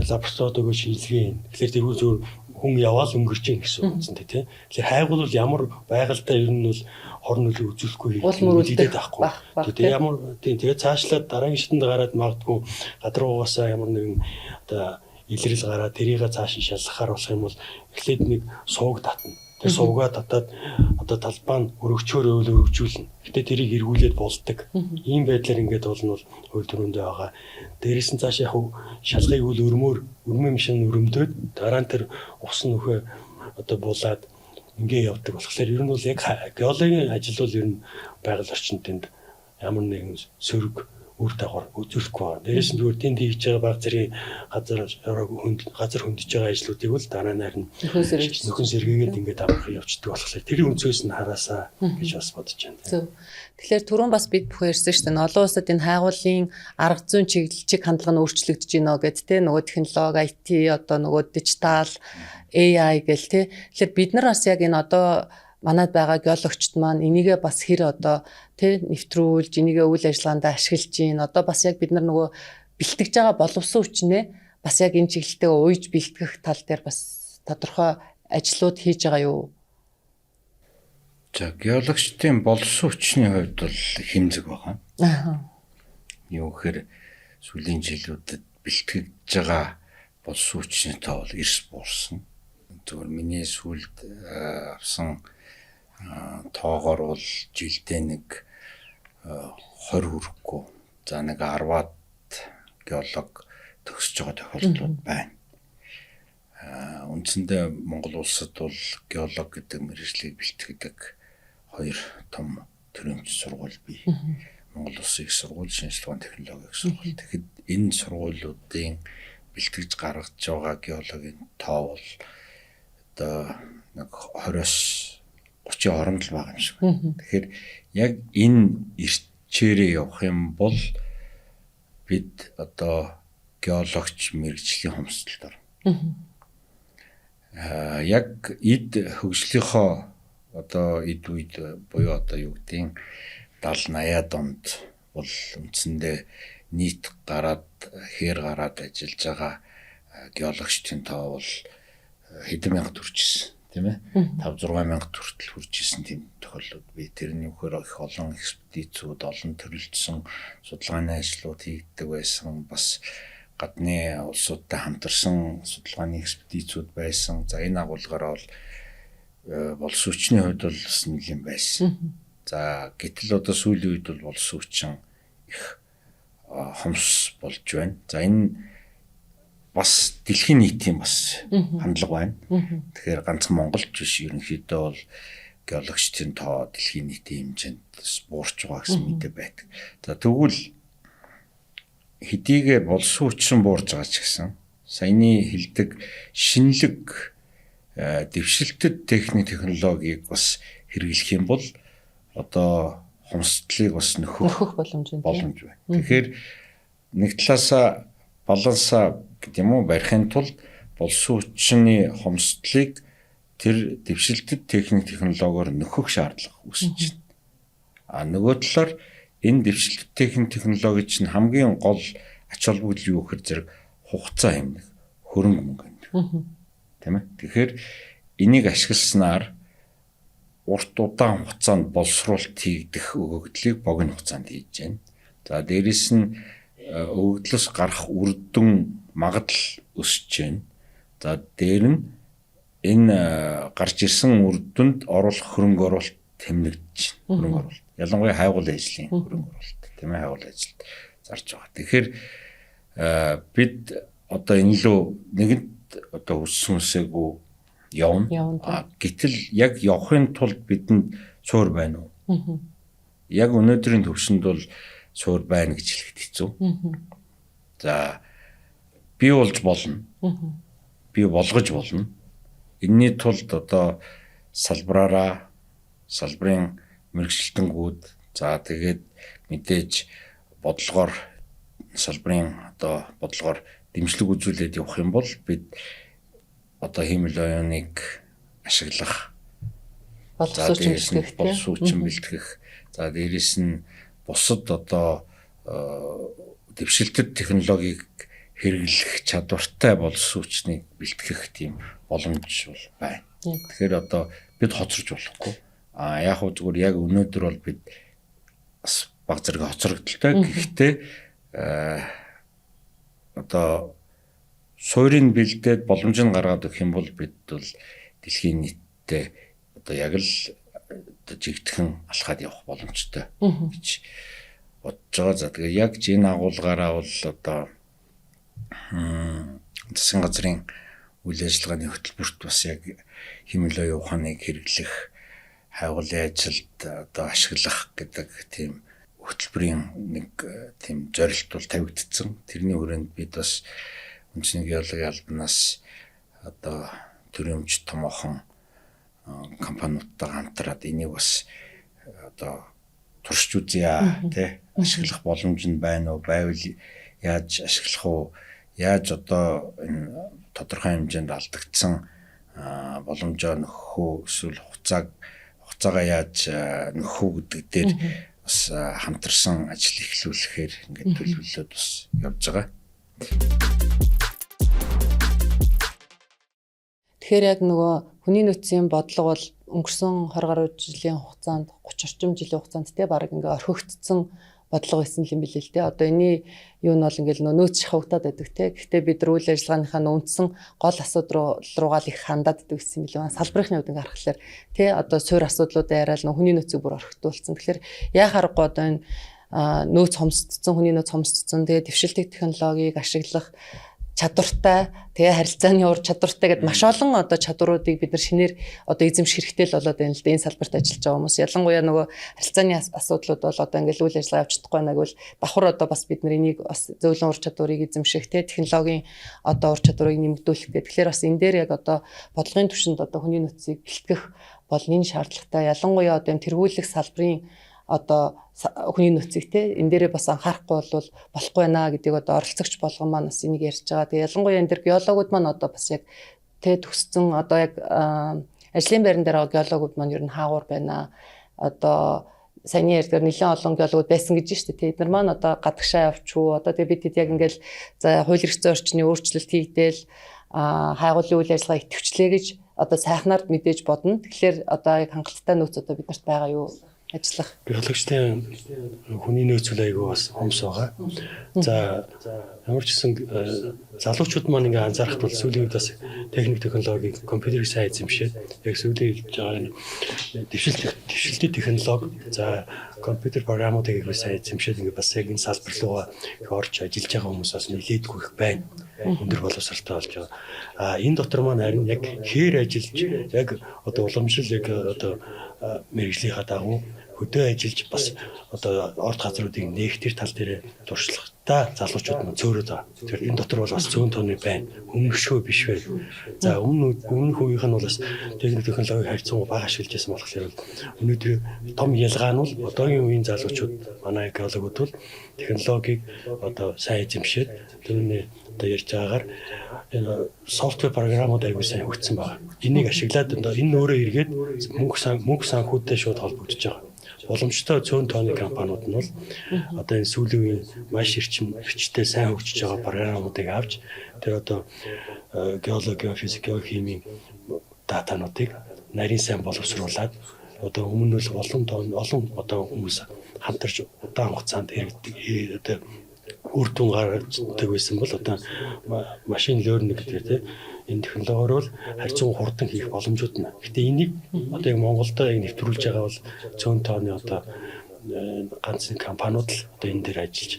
лабораторид өгөө шинжилгээ. Тэгэхээр тэргүй зөв хүн яваал өнгөрч ийн гэсэн үг үсэнтэй тий. Тэгэхээр хайгуул бол ямар байгальтай ер нь бол хор нөлөө үзүүлэхгүй хэлээд байхгүй. Тэгээ ямар тэгээ цаашлаад дараагийн шатанд гараад магадгүй гадар угаасаа ямар нэгэн одоо илрэл гараад тэрийгээ цааш шалгахаар болох юм бол эхлээд нэг сууг татна. Тэгээ суугаа татаад одоо талбай нь өргөчөөр өргөжүүлнэ. Гэтэ тэрийг эргүүлээд болдог. Ийм байдлаар ингээд болно бол хууль төрөндөө байгаа. Дээрээс нь цааш яг шалгыг үл өрмөө машин өрөмдөөд дараа нь тэр ус нөхөө одоо булаад ингээ явдаг болохоор ер нь бол яг геологийн ажил бол ер нь байгаль орчинд тэнд ямар нэгэн сөрөг үр дагавар үзүүлэхгүй байна. Дээрээс нь зүгээр тэнд хийж байгаа баг зэрэг газар хөндөж байгаа ажлуудыг бол дараа нь харин нөхөн сэргээгээд ингээд авах явцдаг болохоор тэр өнцгөөс нь хараасаа гэж бас бодож байна. Зөв. Тэгэхээр түрүүн бас бид бүхэн ярьсан шүү дээ. Олон улсад энэ хайгуулын арга зүйн чиглэлчиг хандлага нь өөрчлөгдөж байна гэд тэ нөгөө технологи, IT одоо нөгөө дижитал AI гэл тэ. Тэгэхээр бид нар бас яг энэ одоо манайд байгаа геологчд маань энийгээ бас хэр одоо тэ нэвтрүүлж энийгээ үйл ажиллагаанд ашиглаж гин одоо бас яг бид нар нөгөө бэлтгэж байгаа боловсон хүчнээ бас яг энэ чиглэлтэйгээ уйж бэлтгэх тал дээр бас тодорхой ажлууд хийж байгаа юу? За геологчдын боловсон хүчний хувьд бол хэмзэг байгаа. Юу гэхээр сүүлийн жилүүдэд бэлтгэж байгаа боловсон хүчний тоо бол эрс буурсан. Зөвхөн миний сүүлд авсан тоогоор бол жилдээ нэг 20 хүрэхгүй. За нэг 10-аад геолог төгсөж байгаа тохиолдол байна. Үндсэндээ Монгол улсад бол геолог гэдэг мэргэжлийг бэлтгэдэг 2 том төрөмж сургууль бий. Монгол Улсын их сургууль, шинжилгээний технологийн их сургууль. Тэгэхэд энэ сургуулиудын бэлтгэж гаргаж байгаа геологийн тоо бол одоо нэг 20-оос 30 хооронд л байгаа юм шиг байна. Тэгэхээр яг энэ ирчээрээ явах юм бол бид одоо геологч мэргэжлийн хомсдолд орно. Яг эд хөгжлийнхөө одоо эд үед буюу одоо юу гэдгийг 70-80-аад онд бол үндсэндээ нийт гараад хээр гараад ажиллаж байгаа геологчдын тоо бол хэдэн мянга төрчихсөн. Тийм ээ 5-6 мянга хүртэл хүрч исэн тийм тохиолдлууд бий. Тэрний үхээр их олон экспедицүүд, олон төрөлжсөн судалгааны ажлууд хийгддэг байсан. Бас гадны улсуудтай хамтарсан судалгааны экспедицүүд байсан. За энэ агуулгаараа бол боловсон хүчний хувьд бол бас нэг юм байсан. За гэтэл одоо сүүлийн үед бол боловсон хүчин их хомс болж байна. За энэ бас дэлхийн нийтийн бас хандлага байна. Тэгэхээр ганцхан Монголч биш ерөнхийдөө бол геологчдын тоо дэлхийн нийтийн хэмжээнд буурч байгаа гэсэн мэдээ байдаг. За тэгвэл хэдийгээр боловсон хүчин буурж байгаа ч гэсэн саяны хэлдэг шинэлэг дэвшилтэд техник технологиг бас хэрэглэх юм бол одоо хомсдлыг бас нөхөх боломж байна. Тэгэхээр нэг талаасаа балансаа гэдэг юм уу барихын тулд боловсон хүчний хомсдлыг тэр дэвшилтэд техник технологиор нөхөх шаардлага үүсэж байна. Нөгөө талаар энэ дэвшилтэд техник технологи чинь хамгийн гол ач холбогдол юу гэхээр зэрэг хугацаа хэмнэх, хөрөнгө мөнгө хэмнэх. Тийм ээ. Тэгэхээр энийг ашигласнаар урт удаан хугацаанд боловсруулалт хийгдэх өгөгдлийг богино хугацаанд хийж байна. За дээрэс нь өгөгдлөөс гарах үр дүн магадлал өсөж байна. За дээр нь энэ гарч ирсэн үр дүнд оруулах хөрөнгө оруулалт тэмнэгдэж байна. Хөрөнгө оруулалт. Ялангуяа хайгуулын ажлын хөрөнгө оруулалт, тийм ээ, хайгуулын ажилд зарж байгаа. Тэгэхээр бид одоо энэ лөө нэгэнт одоо өссөн үсээгүй явна. Гэтэл яг явахын тулд бидэнд суур байна уу? Яг өнөөдрийн төвшөнд бол суур байна гэж хэлэхэд хэцүү. За бий болж болно. Бий болгож болно. Энийний тулд одоо салбарын мэргэжилтэнгүүд за тэгээд мэдээж бодлогоор салбарын одоо бодлогоор дэмжлэг үзүүлээд явах юм бол бид одоо хиймэл оюуныг ашиглах боловсон хүчин бэлтгэх за дээрэс нь бусад одоо дэвшилтэт технологиг хэрэглэх чадвартай болсон хүчнийг бэлтгэх тийм боломж бол байна. Тэгэхээр одоо бид хоцорч болохгүй. Яг уу зүгээр яг өнөөдөр бол бид бас баг зэрэг хоцрогдолтой. Гэхдээ одоо суурийг бэлдээд боломжийг гаргаад өгөх юм бол бид бол дэлхийн нийтдээ одоо яг л жигдэхэн алхаад явах боломжтой гэж бодож байгаа. За тэгээ яг энэ агуулгаараа бол одоо засгийн газрын үйл ажиллагааны хөтөлбөрт бас яг хэмнэлээ ухааныг хэрэглэх, хайгуулын ажилд одоо ашиглах гэдэг тийм хөтөлбөрийн нэг тийм зорилт бол тавигдсан. Тэрний хүрээнд бид бас үндэсний геологийн албанаас одоо төрөмж томоохон компаниудтай хамтраад энийг бас одоо туршиж үзье тий ашиглах боломж нь байна уу, байвал яаж ашиглах уу, яаж одоо энэ тодорхой хэмжээнд алдагдсан боломжоо нөхөх үү, эсвэл хугацаагаа яаж нөхөх үү гэдэг дээр бас хамтарсан ажил эхлүүлэхээр ингээд төлөвлөлөд бас явж байгаа. Тэгэхээр яг нөгөө хүний нөөцийн бодлого бол өнгөрсөн 20 гаруй жилийн хугацаанд 30 орчим жилийн хугацаанд те бараг ингээ орхигдсон бодлого байсан юм билээ л те. Одоо энэ юу нь бол ингээл нөөц шахагдаад байдаг те. Гэхдээ бид нар үйл ажиллагааныхаа үндсэн гол асуудруугаа л их хандаад байдаг гэсэн юм билээ. Салбарынхны хувьд ингээ харахаар те одоо суур асуудлуудаа яриад хүний нөөцийг бүр орхигдуулсан. Тэгэхээр яа харахгүй одоо энэ нөөц хомсдсон, хүний нөөц хомсдсон. Тэгээ дэвшилтийн технологиг ашиглах чадвартай, тэгээ харилцааны ур чадвартай гэдээ маш олон одоо чадваруудыг бид нар шинээр одоо эзэмших хэрэгтэй л болоод байна л да энэ салбарт ажиллаж байгаа хүмүүс. Ялангуяа нөгөө харилцааны асуудлууд бол одоо ингээл үйл ажиллагаа явж чадахгүй байна гэвэл давхар одоо бас бид нар энийг бас зөөлөн ур чадварыг эзэмших, тэгээ технологийн одоо ур чадварыг нэмэгдүүлэх гэх. Тэгэхээр бас энэ дээр яг одоо бодлогын түвшинд одоо хүний нөөцийг бэлтгэх бол энэ шаардлагатай. Ялангуяа одоо тэргүүлэх салбарын одоо хүний нөөцийг те энэ дээрээ бас анхаарахгүй бол болохгүй байна гэдгийг одоо оролцогч болгон маань бас энийг ярьж байгаа. Тэгээ ялангуяа энэ дэр геологууд маань одоо бас яг те төгссөн одоо яг ажлын байран дээр байгаа геологууд маань ер нь хаагур байна. Одоо саяны ярьдгаар нэлээд олон геологууд байсан гэж шүү дээ. Эдгээр маань одоо гадагшаа явчихуу. Одоо тэгээ бид хэд яг ингээл за хууль эрх зүйн орчны өөрчлөлт хийгдээл хайгуулын үйл ажиллагаа идэвчлээ гэж одоо сайхнаар мэдээж бодно. Тэгэхээр одоо яг хангалттай нөөц одоо биднэрт байгаа юу? Ажиллах. Геологчдын хүний нөөц айгүй бас хомс байгаа. За ямар ч гэсэн залуучууд маань ингээ анзаарахад бол сүүлийн үед бас техник технологиг компьютерийг сайн эзэмшээд яг сүүлийн хийж байгаа дэвшилтийн технологи за компьютер програмуудыг сайн эзэмшээд ингээ бас яг энэ салбар руугаа орж ажиллаж байгаа хүмүүс бас нэлээдгүй их байна. Өндөр боловсралтай болж байгаа. Энэ дотор маань харин яг хээр ажиллаж яг одоо уламжлал яг одоо мэргэжлийнхаа дагуу хөдөө ажиллаж бас одоо орд газруудыг нээх төр тал дээр туршлагатай залуучууд маань зөөрөөд байгаа. Тэгэхээр энэ дотор бол бас зөөн тооны байна. Өмнөшөө биш вэ. За өмнөх үеийнх нь бол бас техник технологиг харьцангуй бага ашиглаж байсан болохоор өнөөдөр том ялгаа нь бол одоогийн үеийн залуучууд манай геологууд бол технологиг одоо сайн эзэмшээд тэрний одоо ярьж байгаагаар энэ софтвер програмууд аягүй сайн хөгжсөн байна. Энийг ашиглаад энэ өөрөө эргээд мөнгө санхүүтэй шууд холбогдож байгаа. Боломжтой цөөн тооны компаниуд нь бол одоо энэ сүүлийн үеийн маш эрчимтэй сайн хөгжиж байгаа програмуудыг авч тэр одоо геологи, физик, химийн датануудыг нарийн сайн боловсруулад одоо өмнө нь олон одоо хүмүүс хамтарч удаан хугацаанд одоо үр дүн гаргадаг байсан бол одоо машин learning гэдэг тийм энэ технологиор бол харьцангуй хурдан хийх боломжууд нь. Гэтэ энийг одоо яг Монголд яг нэвтрүүлж байгаа бол цөөн тооны одоо ганц компаниуд л одоо энэ дээр ажиллаж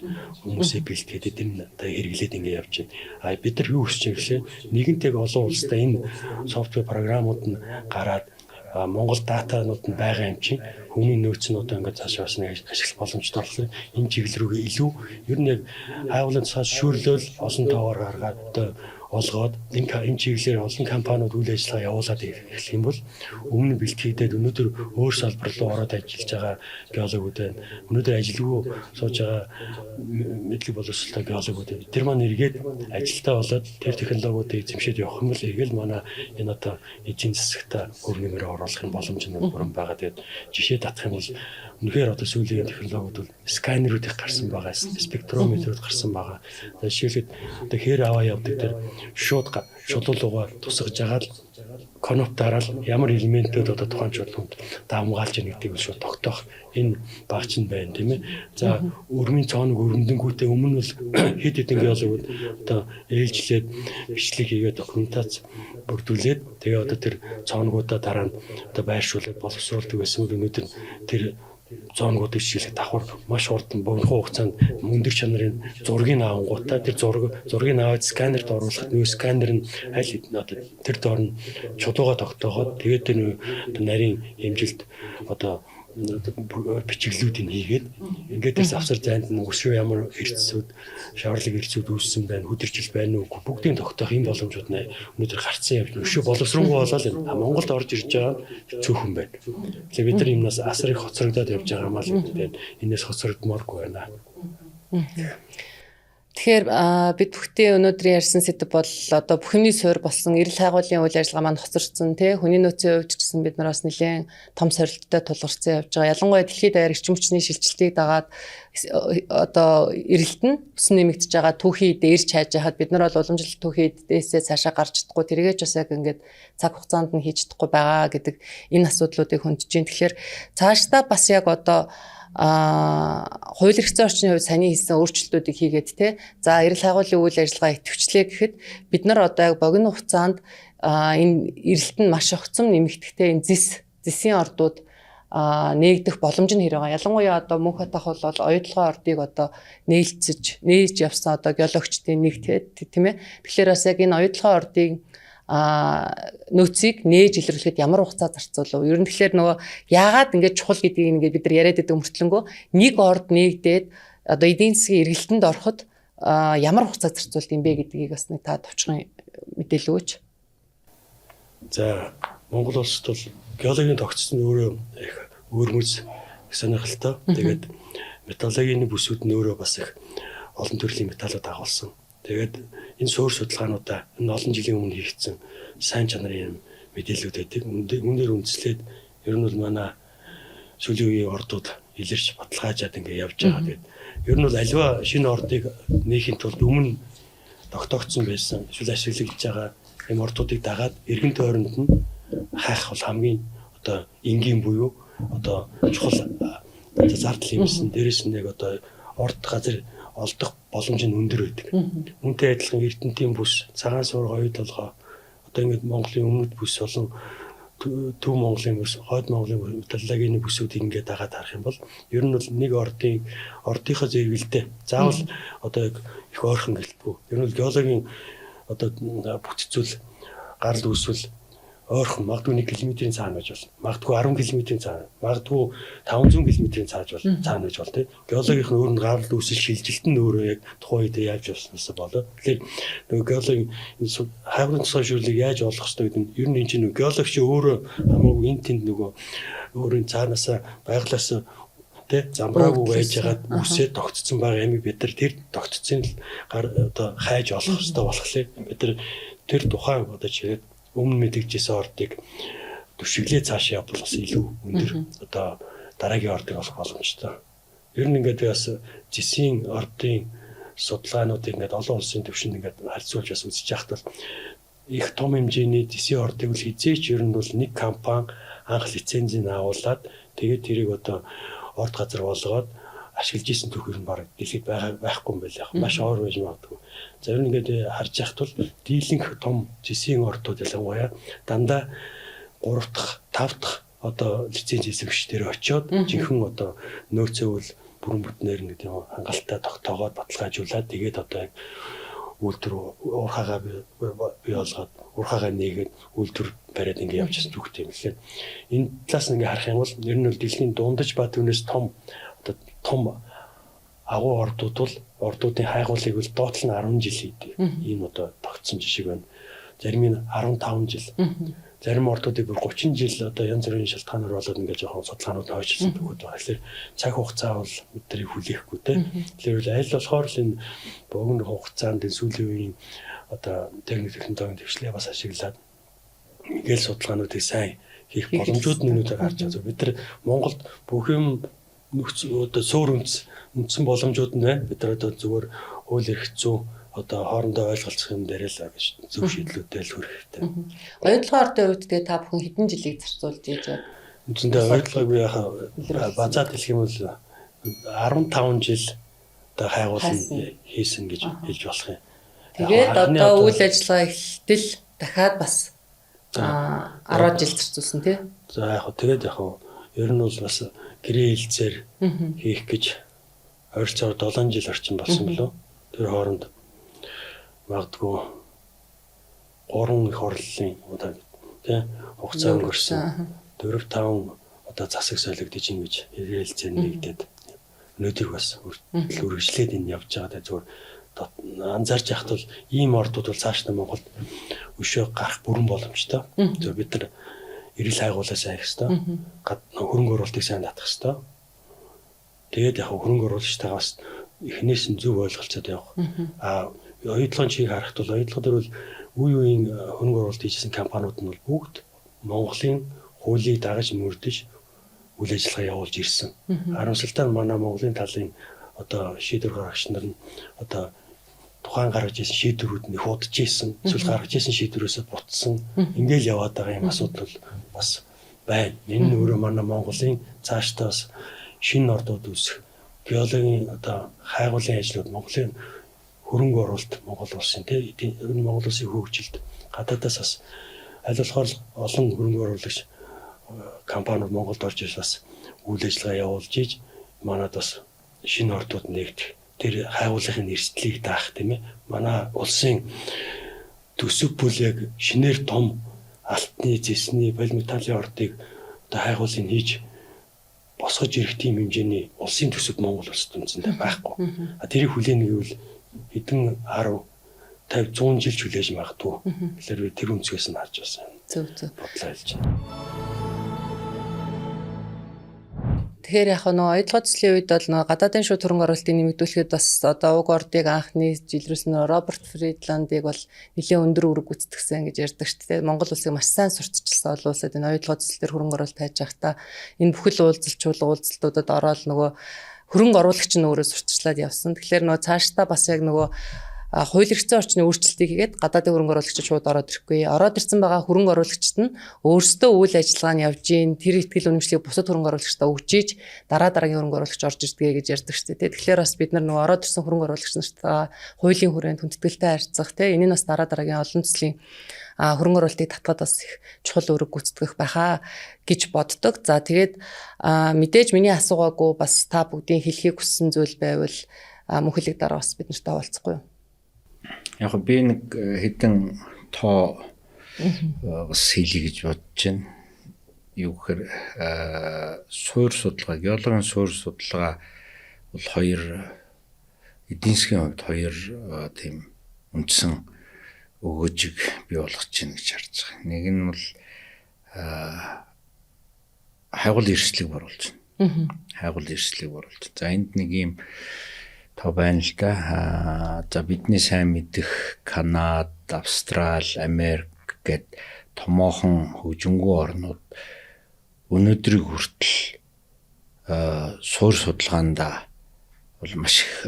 хүмүүсээ бэлтгээд энэ одоо хэрэглээд ингэ явж байна. А бид нар юу хийж байгаа гэхлээр нэгэнтэйг олон улстай энэ софтвер програмууд нь гараад Монгол датанууд нь байгаа юм чинь хүний нөөц нь одоо ингээд цаашаа бас нэг ашиглах боломжтой болохоор энэ чиглэл рүүгээ илүү ер нь яг хайгуулын цаас шүүрлэл олон тоогоор гаргаад одоо олгоод энэ чиглэлээр олон компаниуд үйл ажиллагаа явуулаад эхлэх юм бол өмнө бэлтгэгдээд өнөөдөр өөр салбар руу ороод ажиллаж байгаа геологууд байна. Өнөөдөр ажилгүй сууж байгаа мэдлэг боловсролтой геологууд байна. Тэр маань эргээд ажилтаа болоод тэр технологиудыг эзэмшээд явах юм бол эргээл манай энэ одоо эзэн засагта хөв нэмэр оруулахын боломж нь бүрэн байгаа. Тэгээд жишээ татах юм бол үнэхээр одоо сүүлийн технологиуд бол сканеруудыг гарсан байгаа, спектрометрүүд гарсан байгаа. За жишээлбэл одоо хээр аваа явдаг тэр шууд шулуулуугаар тусгаж агаад коноптаараа ямар элементүүд одоо тухайн шулуунд давмгаалж яах гэдгийг шууд тогтоох энэ багч нь байна тийм ээ. За өрмийн цооног өрөмдөнгүүтээ өмнө бол хэд хэдэн геологууд одоо ээлжлээд бичлэг хийгээд документац бүрдүүлээд тэгээ одоо тэр цооногуудаа дараа нь одоо байршуулаад боловсруулдаг байсан бол өнөөдөр тэр зонгуудыг жишээлбэл давхар маш хурдан богино хугацаанд өндөр чанарын зургийг авангуудаа тэр зургийг аваад сканерт оруулахад нөө сканер нь аль хэдийн одоо тэр доор нь чулууга тогтооход тэгээд тэр нарийн хэмжилт одоо бичиглүүдийг хийгээд ингээд тэр завсар зайд нь өшөө ямар эрсцүүд шаварлаг эрсцүүд үүссэн байна, хөдөржил байна уу бүгдийг тогтоох юм боломжууд нэ өнөөдөр гарцсан явж өшөө боловсруулгүй болоод Монголд орж ирж байгаа цөөхөн байна. Тэгэхээр бид нар юмнаас асар их хоцрогдоод явж байгаа маа л юм. Энээс хоцрогдмооргүй байна. Тэгэхээр бид бүхтээ өнөөдрийн ярьсан сэдв бол одоо бүх юмний суурь болсон эрэл хайгуулын үйл ажиллагаа маань хоцорсон тий хүний нөөцийн хувьд ч гэсэн бид нар бас нэлээд том сорилттой тулгарсан явж байгаа. Ялангуяа дэлхийд даяар эрчим хүчний шилжилтийг дагаад одоо эрэлт нь өсөн нэмэгдэж байгаа түүхий дээрч хайж хахад бид нар бол уламжлалт түүхий дээсээ цаашаа гарч чадахгүй тэргээч бас яг ингээд цаг хугацаанд нь хийж чадахгүй байгаа гэдэг энэ асуудлуудыг хөндөж байна. Тэгэхээр цаашдаа бас яг одоо хууль эрх зүйн орчны хувьд саний хийсэн өөрчлөлтүүдийг хийгээд те за эрэл хайгуулын үйл ажиллагаа идэвхжлээ гэхэд бид нар одоо яг богино хугацаанд энэ эрэлт нь маш огцом нэмэгдэхтэй энэ зэсийн ордууд нээгдэх боломж нь хэрэг байгаа. Ялангуяа одоо мөнх хатах бол оюутлогын ордыг одоо нээж явсан одоо геологчдын нэг тийм ээ. Тэгэхээр бас яг энэ оюутлогын ордыг нөөцийг нээж илрүүлэхэд ямар хугацаа зарцуулав? Ер нь тэгэхээр нөгөө яагаад ингэж чухал гэдгийг ингээд бид нар яриад байдаг мөртлөнгөө нэг орд нээгдээд одоо эдийн засгийн эргэлтэнд ороход ямар хугацаа зарцуулт юм бэ гэдгийг бас нэг та товчхон мэдээлэл өгөөч. За Монгол улсад бол геологийн тогтцол нь өөрөө их өөрмөц сонирхолтой. Тэгээд металлургийн бүсүүд нь өөрөө бас их олон төрлийн металлууд агуулсан. Тэгээд энэ суур судалгаануудаа энэ олон жилийн өмнө хийгдсэн сайн чанарын мэдээлэлүүд байдаг. Үүнээр үндэслээд ер нь бол манай сүүлийн үеийн ордууд илэрч баталгаажаад ингээд явж байгаа. Тэгээд ер нь бол аливаа шинэ ордыг нээхийн тулд өмнө тогтоогдсон байсан эсвэл ашиглагдж байгаа юм ордуудыг дагаад эргэн тойронд нь хайх бол хамгийн одоо энгийн буюу одоо чухал зардал юмсан. Дээрээс нь яг одоо орд газар олдох боломж нь өндөр байдаг. Үүнтэй адилхан Эрдэнэтийн бүс, цагаан суур хоёр толгой одоо ингээд Монголын өмнөд бүс болон Төв Монголын бүс, Хойд Монголын металлургийн бүсүүдийг ингээд дагаад харах юм бол ер нь бол нэг ордынхаа зэрэгэлдээ заавал одоо их ойрхон гэлтгүй. Ер нь бол геологийн одоо бүтцүүл гарал үүсвэл ойрхон магадгүй 1 км-ийн цаана байж болно. Магадгүй 10 км-ийн цаана, магадгүй 500 км-ийн цаана байж болно тийм. Геологийн өөр нь гарал үүсэл шилжилт нь өөрөө яг тухайн үед яаж явснаас болоод. Тэгэхээр нөгөө геологийн хайгуулын тусгай яаж олох хэрэгтэй гэдэг нь ер нь энэ чинь геологч өөрөө хамаагүй энэ тэнд нөгөө өөрийн цаанаасаа байглаас тэ замбраагүй байж хагаад үсээ тогтцсон байгаа юм бид нар тэр тогтцсон л одоо хайж олох хэрэгтэй болохлээ. Бид нар тэр тухайн одоо чигээр өмнө мэдэгжсэн ордыг түшиглээ цаашаа явбал бас илүү өндөр одоо дараагийн ордыг олох боломжтой. Ер нь ингээд бас зэсийн ордын судалгаануудыг ингээд олон улсын түвшинд ингээд харьцуулж бас үзэж яхад бол их том хэмжээний зэсийн ордыг л хизээч ер нь бол нэг компани анх лицензийг авуулаад тэгээд тэрийг одоо орд газар болгоод ашиглаж исэн түүхээр нь баг дэлхийд байхгүй юм байл яг маш ойр байж магадгүй. За ер нь ингээд харж яхад бол дийлэнх том зэсийн ордууд ялангуяа дандаа 3 дахь 5 дахь одоо лиценз эзэмшигчдэр очиод жинхэнэ одоо нөөцөө бол бүрэн бүтнээр ингээд хангалттай тогтоогоод баталгаажуулаад тэгээд одоо яг үйлдвэр уурхаагаа бий болгоод уурхаагаа нээгээд үйлдвэр бариад ингээд явж байгаа зүгт юм лээ. Энэ талаас нь ингээд харах юм бол ер нь бол дэлхийн дундаж ба түүнээс том агуу ордуудын хайгуулыг бол доотлол нь 10 жил хийдэг. Энэ одоо тогтсон жишээ байна. Зарим нь 15 жил. Зарим ордуудыг бүр 30 жил одоо янз бүрийн шалтгаанаар болоод ингээд жоохон судалгаанууд хойшлсон төгөөд байгаа. Тэгэхээр цаг хугацаа бол өдрийг хүлээхгүй те. Тэгэхээр аль болохоор л энэ богино хугацаанд энэ сүүлийн үеийн одоо техник технологийн төвшлээ бас ашиглаад ингээл судалгаануудыг сайн хийх боломжууд нүдээр харж байгаа. Бид нар Монголд бүх юм одоо суур үндсэн боломжууд нь байна. Бид нар одоо зүгээр хууль эрх зүйн одоо хоорондоо ойлголцох юм дээр л зөв шийдлүүдтэй л хүрэх хэрэгтэй. Оюутлогын ордын үед тэгээ та бүхэн хэдэн жилийг зарцуулж ийж байна? Үндсэндээ оюутлогыг би яхаа базаад хэлэх юм бол 15 жил одоо хайгуулсан хийсэн гэж хэлж болох юм. Тэгээд одоо үйл ажиллагаа эхэлтэл дахиад бас 10 жил зарцуулсан тий. За яг тэгээд ер нь бол бас гэрээ хэлцээр хийх гэж ойролцоогоор 7 жил орчим болсон болов. Тэр хооронд магадгүй 3 их орлолын удаа тий хугацаа өнгөрсөн. 4-5 одоо засаг солигдож ингэж хэлцээр нэгдээд өнөөдөр бас үргэлжлээд энэ явж байгаа. Зүгээр анзаарч яхад бол ийм ордууд бол цаашдаа Монголд өшөө гарах бүрэн боломжтой. Зөв бид нар эрэл хайгуулаа сайн хийх хэрэгтэй. Хөрөнгө оруулалтыг сайн татах хэрэгтэй. Тэгээд яг хөрөнгө оруулагчтайгаа бас эхнээс нь зөв ойлголцоод явах. Оюутлогын чийг харахад бол оюутлага дээр бол үе үеийн хөрөнгө оруулалт хийжсэн компаниуд нь бол бүгд Монголын хуулийг дагаж мөрдөж үйл ажиллагаа явуулж ирсэн. Харамсалтай нь манай Монголын талын одоо шийдвэр гаргагч нар нь одоо тухайн гаргаж ирсэн шийдвэрүүд нь худаж ирсэн, эсвэл гаргаж ирсэн шийдвэрөөсөө бутсан. Ингээл яваад байгаа юм асуудал бас байна. Энэ нь өөрөө манай Монголын цаашдаа бас шинэ ордууд үүсэх, геологийн одоо хайгуулын ажлууд Монголын хөрөнгө оруулалт Монгол улсын тийм Монгол улсын хөгжилд гадаадаас бас аль болохоор олон хөрөнгө оруулагч компаниуд Монголд орж ирж бас үйл ажиллагаа явуулж ийж манад бас шинэ ордууд нэгдэх тэр хайгуулгын эрсдлийг даах тийм ээ. Манай улсын төсөв бүл яг шинээр том алтны, зэсний, полиметаллын ордыг одоо хайгуулын хийж босгож ирэх тийм хэмжээний улсын төсөв Монгол улсад үнэндээ байхгүй. Тэрийг хүлээнэ гэвэл хэдэн 10, 50, 100 жил хүлээж магадгүй. Тэгэхээр би тэр үнцгээс нь харж байсан. Зөв. Бодлоо хэлж байна. Тэгэхээр яг нөгөө оюутлогын төслийн үед бол нөгөө гадаадын шууд хөрөнгө оруулалтыг нэмэгдүүлэхэд бас одоо уг ордыг анхны жилрээс нь Роберт Фридландыг бол нэлээд өндөр үүрэг гүйцэтгсэн гэж ярьдаг шүү дээ. Монгол улсыг маш сайн сурталчилсан олон улсад энэ оюутлогын төсөл төр хөрөнгө оруулалт хайж байхдаа энэ бүхэл уулзалтуудад ороод нөгөө хөрөнгө оруулагч нь өөрөө сурталчлаад явсан. Тэгэхээр нөгөө цаашдаа бас яг нөгөө хууль эрхцэн орчны өөрчлөлтийг хийгээд гадаадын хөрөнгө оруулагчид шууд ороод ирэхгүй. Ороод ирсэн байгаа хөрөнгө оруулагчид нь өөрсдөө үйл ажиллагаа нь явж гин тэр ихтгэл үнэмшлийг бусад хөрөнгө оруулагчдаа өгч ийж дараагийн хөрөнгө оруулагч орж ирдэг гэж ярьдаг шүү дээ. Тэгэхээр бас бид нар нөгөө ороод ирсэн хөрөнгө оруулагч нартаа хуулийн хүрээнд хүндэтгэлтэй харьцах энэ нь бас дараагийн олон төслийн хөрөнгө оруулалтыг татгаад бас их чухал үүрэг гүйцэтгэх байхаа гэж боддог. За тэгээд мэдээж миний асуугаагүй бас та бүгдийн хэлхийг хүссэн зүйл байвал мөнхөлөг дараа бас бид нартай уулзахгүй юу? Яг би нэг хэдэн тоо бас хийлье гэж бодож байна. Юу гэхээр суур судалгаа, геологийн суур судалгаа бол хоёр эдийн засгийн хувьд хоёр тийм үндсэн өгөөжийг бий болгож байна гэж харж байгаа. Нэг нь бол хайгуул эрсдлийг боруулж байна. Хайгуул эрсдлийг боруулж. За энд нэг юм тоо байна л да. За бидний сайн мэдэх Канада, Австрали, Америк гэд томоохон хөгжингүй орнууд өнөөдрийг хүртэл суур судалгаанда бол маш их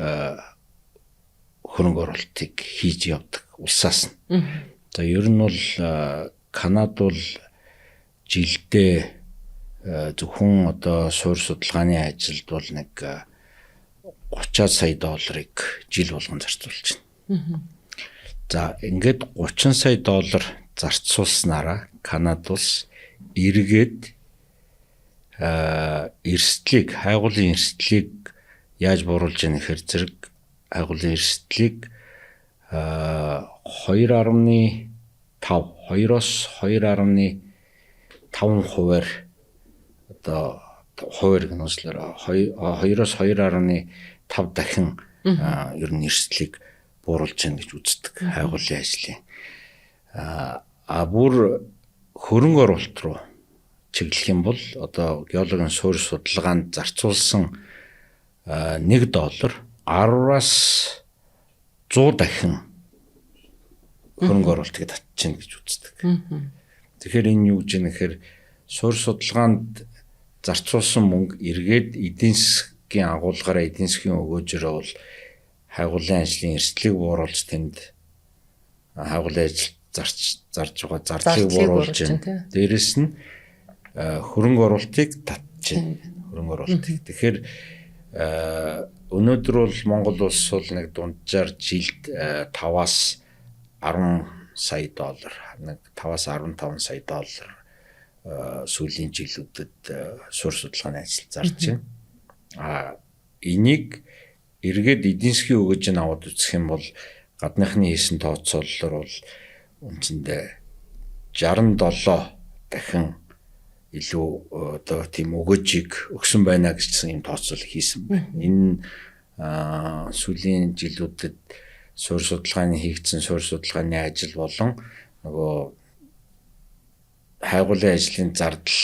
хөрөнгө оруулалтыг хийж явдаг улсаас нь. За ер нь бол Канад бол жилдээ зөвхөн одоо суур судалгааны ажилд бол нэг 30 сая долларыг жил болгон зарцуулж байна. За ингээд 30 сая доллар зарцуулснараа Канад улс эргээд эрсдлийг, хайгуулын эрсдлийг яаж бууруулж яах гэхээр зэрэг хайгуулын эрсдлийг 2.2-оос 2.5% одоо хуваар гэнэслэр 2-оос 2.5% 5 дахин ер нь эрсдлийг бууруулж байна гэж үздэг хайгуулын ажлын. Бүр хөрөнгө оруулалт руу чиглэх юм бол одоо геологийн суурь судалгаанд зарцуулсан $1 10-аас 100 дахин хөрөнгө оруулалтыг татж байна гэж үздэг. Тэгэхээр энэ юу гэж юм нэхэр суурь судалгаанд зарцуулсан мөнгө эргээд эдийн засгийн агуулгаараа эдийн засгийн өгөөжөөрөө бол хайгуулын ажлын эрсдлийг бууруулж тэнд хайгуулын ажил зарж байгаа зардлыг бууруулж байна. Дээрэс нь хөрөнгө оруулалтыг татж байна. Хөрөнгө оруулалтыг. Тэгэхээр өнөөдөр бол Монгол улс бол нэг дунджаар жилд 5-аас 10 сая доллар, нэг 5-аас 15 сая доллар сүүлийн жилүүдэд суурь судалгааны ажил зарж байна. Энийг эргээд эдийн засгийн өгөөжөнд аваад үзэх юм бол гадныхны хийсэн тооцоололоор бол үндсэндээ 67 дахин илүү одоо тийм өгөөжийг өгсөн байна гэсэн юм тооцоол хийсэн байна. Энэ сүүлийн жилүүдэд суурь судалгааны хийгдсэн суурь судалгааны ажил болон нөгөө хайгуулын ажлын зардал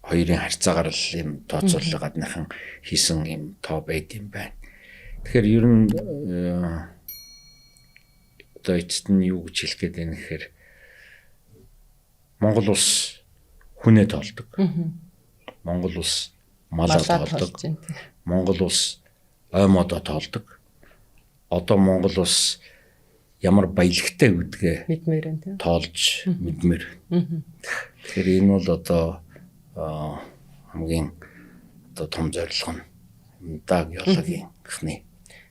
хоёрын харьцаагаар л юм тооцооллыг гадныхан хийсэн юм тоо байд юм байна. Тэгэхээр ер нь одоо эцэст нь юу гэж хэлэх гээд байна гэхээр Монгол улс хүнээ тоолдог. Монгол улс малаа тоолдог. Монгол улс оймоодоо тоолдог. Одоо Монгол улс ямар баялагтай гэдгээ мэдмээр байна тийм. Тоолж мэдмээр. Тэгэхээр энэ бол одоо хамгийн одоо том зорилго нь геологийн гихний.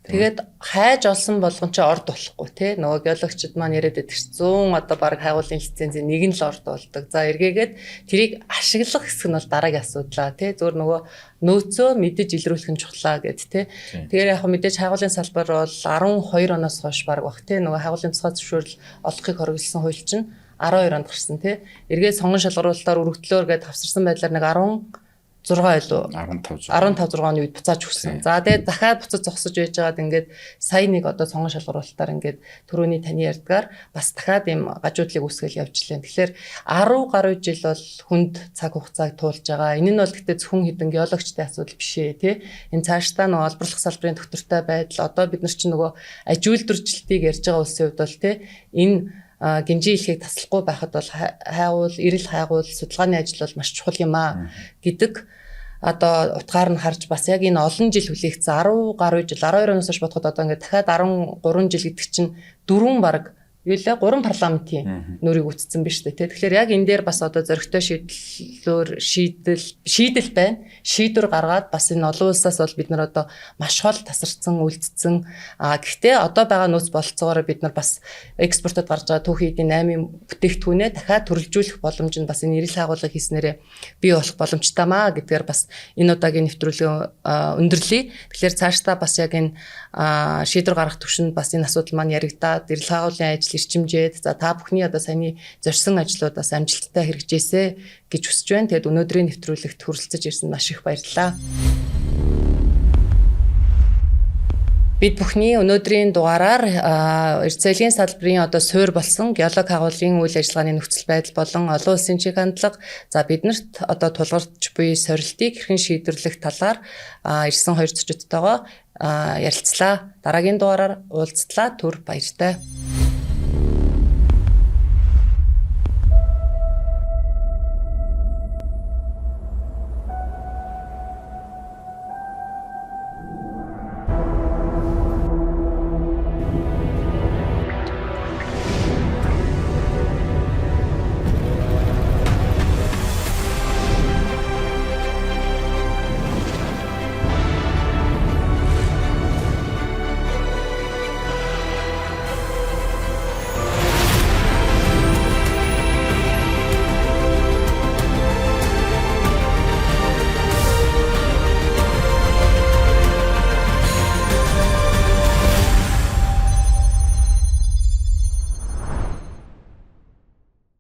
Тэгээд хайж олсон болгон ч орд болохгүй тий. Нөгөө геологчид маань яриад байдаг ч 100 одоо баг хайгуулын лицензийн нэг нь л орд болдог. За эргээгээд тэрийг ашиглах хэсэг нь бол дараагийн асуудлаа тий. Зөвөр нөгөө нөөцөө мэдэж илрүүлэх нь чухлаа гэд тий. Тэгэхээр яг мэдээж хайгуулын салбар бол 12 оноос хойш баг баг тий. Нөгөө хайгуулын тусгай зөвшөөрөл олохыг хориглосон хууль чинь 12 онд гарсан тий. Эргээд сонгон шалгаруулалтаар өргөдлөөр гээд тавсарсан байдлаар нэг 6 илүү 15 6 оны үед буцааж өгсөн. За тэгээд дахиад буцаж зогсож байж байгаад ингээд сая нэг одоо сонгон шалгаруулалтаар ингээд түрүүний таны ярьдгаар бас дахиад ийм гажуудлыг үүсгэл явж лээ. Тэгэхээр 10 гаруй жил бол хүнд цаг хугацааг туулж байгаа. Энэ нь бол гэхдээ зөвхөн хідэн геологчдын асуудал биш ээ тий. Энэ цаашдаа нөгөө олборлох салбарын доктортой байдал одоо бид нар чинь нөгөө аж үйлдвэржилтийг ярьж байгаа улсын хувьд бол тий энэ гинжин илхийг таслахгүй байхад бол хайгуул, эрэл хайгуул, судалгааны ажил бол маш чухал юм аа гэдэг одоо утгаар нь харж бас яг энэ олон жил хүлээгдсэн 10 гаруй жил 12 оноос хойш бодоход одоо ингээд дахиад 13 жил гэдэг чинь 4 баг юу лээ 3 парламентийн нүрийг үтцсэн биз дээ. Тэгэхээр яг энэ дээр бас одоо зөрөгтэй шийдэл байна. Шийдвэр гаргаад бас энэ олон улсаас бол бид нар одоо маш хол тасарсан, үлдсэн. Гэхдээ одоо байгаа нөөц бололцоогоор бид нар бас экспортод гарч байгаа түүхий эдийн 8-ын бүтээгдэхүүнээ дахиад төрөлжүүлэх боломж нь бас энэ эрэл хайгуулгыг хийснээрээ бий болох боломжтой маа гэдгээр бас энэ удаагийн нэвтрүүлгийн өндөрлөе. Тэгэхээр цаашдаа бас яг энэ шийдвэр гаргах түвшинд бас энэ асуудал маань яригдаад эрэл хайгуулгын ажил ирчимжээд за та бүхний одоо саяны зорьсон ажлууд бас амжилттай хэрэгжээсэ гэж хүсэж байна. Тэгэд өнөөдрийн нэвтрүүлэгт хүрэлцэж ирсэнд маш их баярлалаа. Бид бүхний өнөөдрийн дугаараар эрцээлийн салбарын одоо суурь болсон геологи агуулгын үйл ажиллагааны нөхцөл байдал болон олон улсын чиг хандлага за биднэрт одоо тулгарч буй сорилтыг хэрхэн шийдвэрлэх талаар ирсэн хоёр зочдтойгоо ярилцлаа. Дараагийн дугаараар уулзтлаа. Түр баяртай.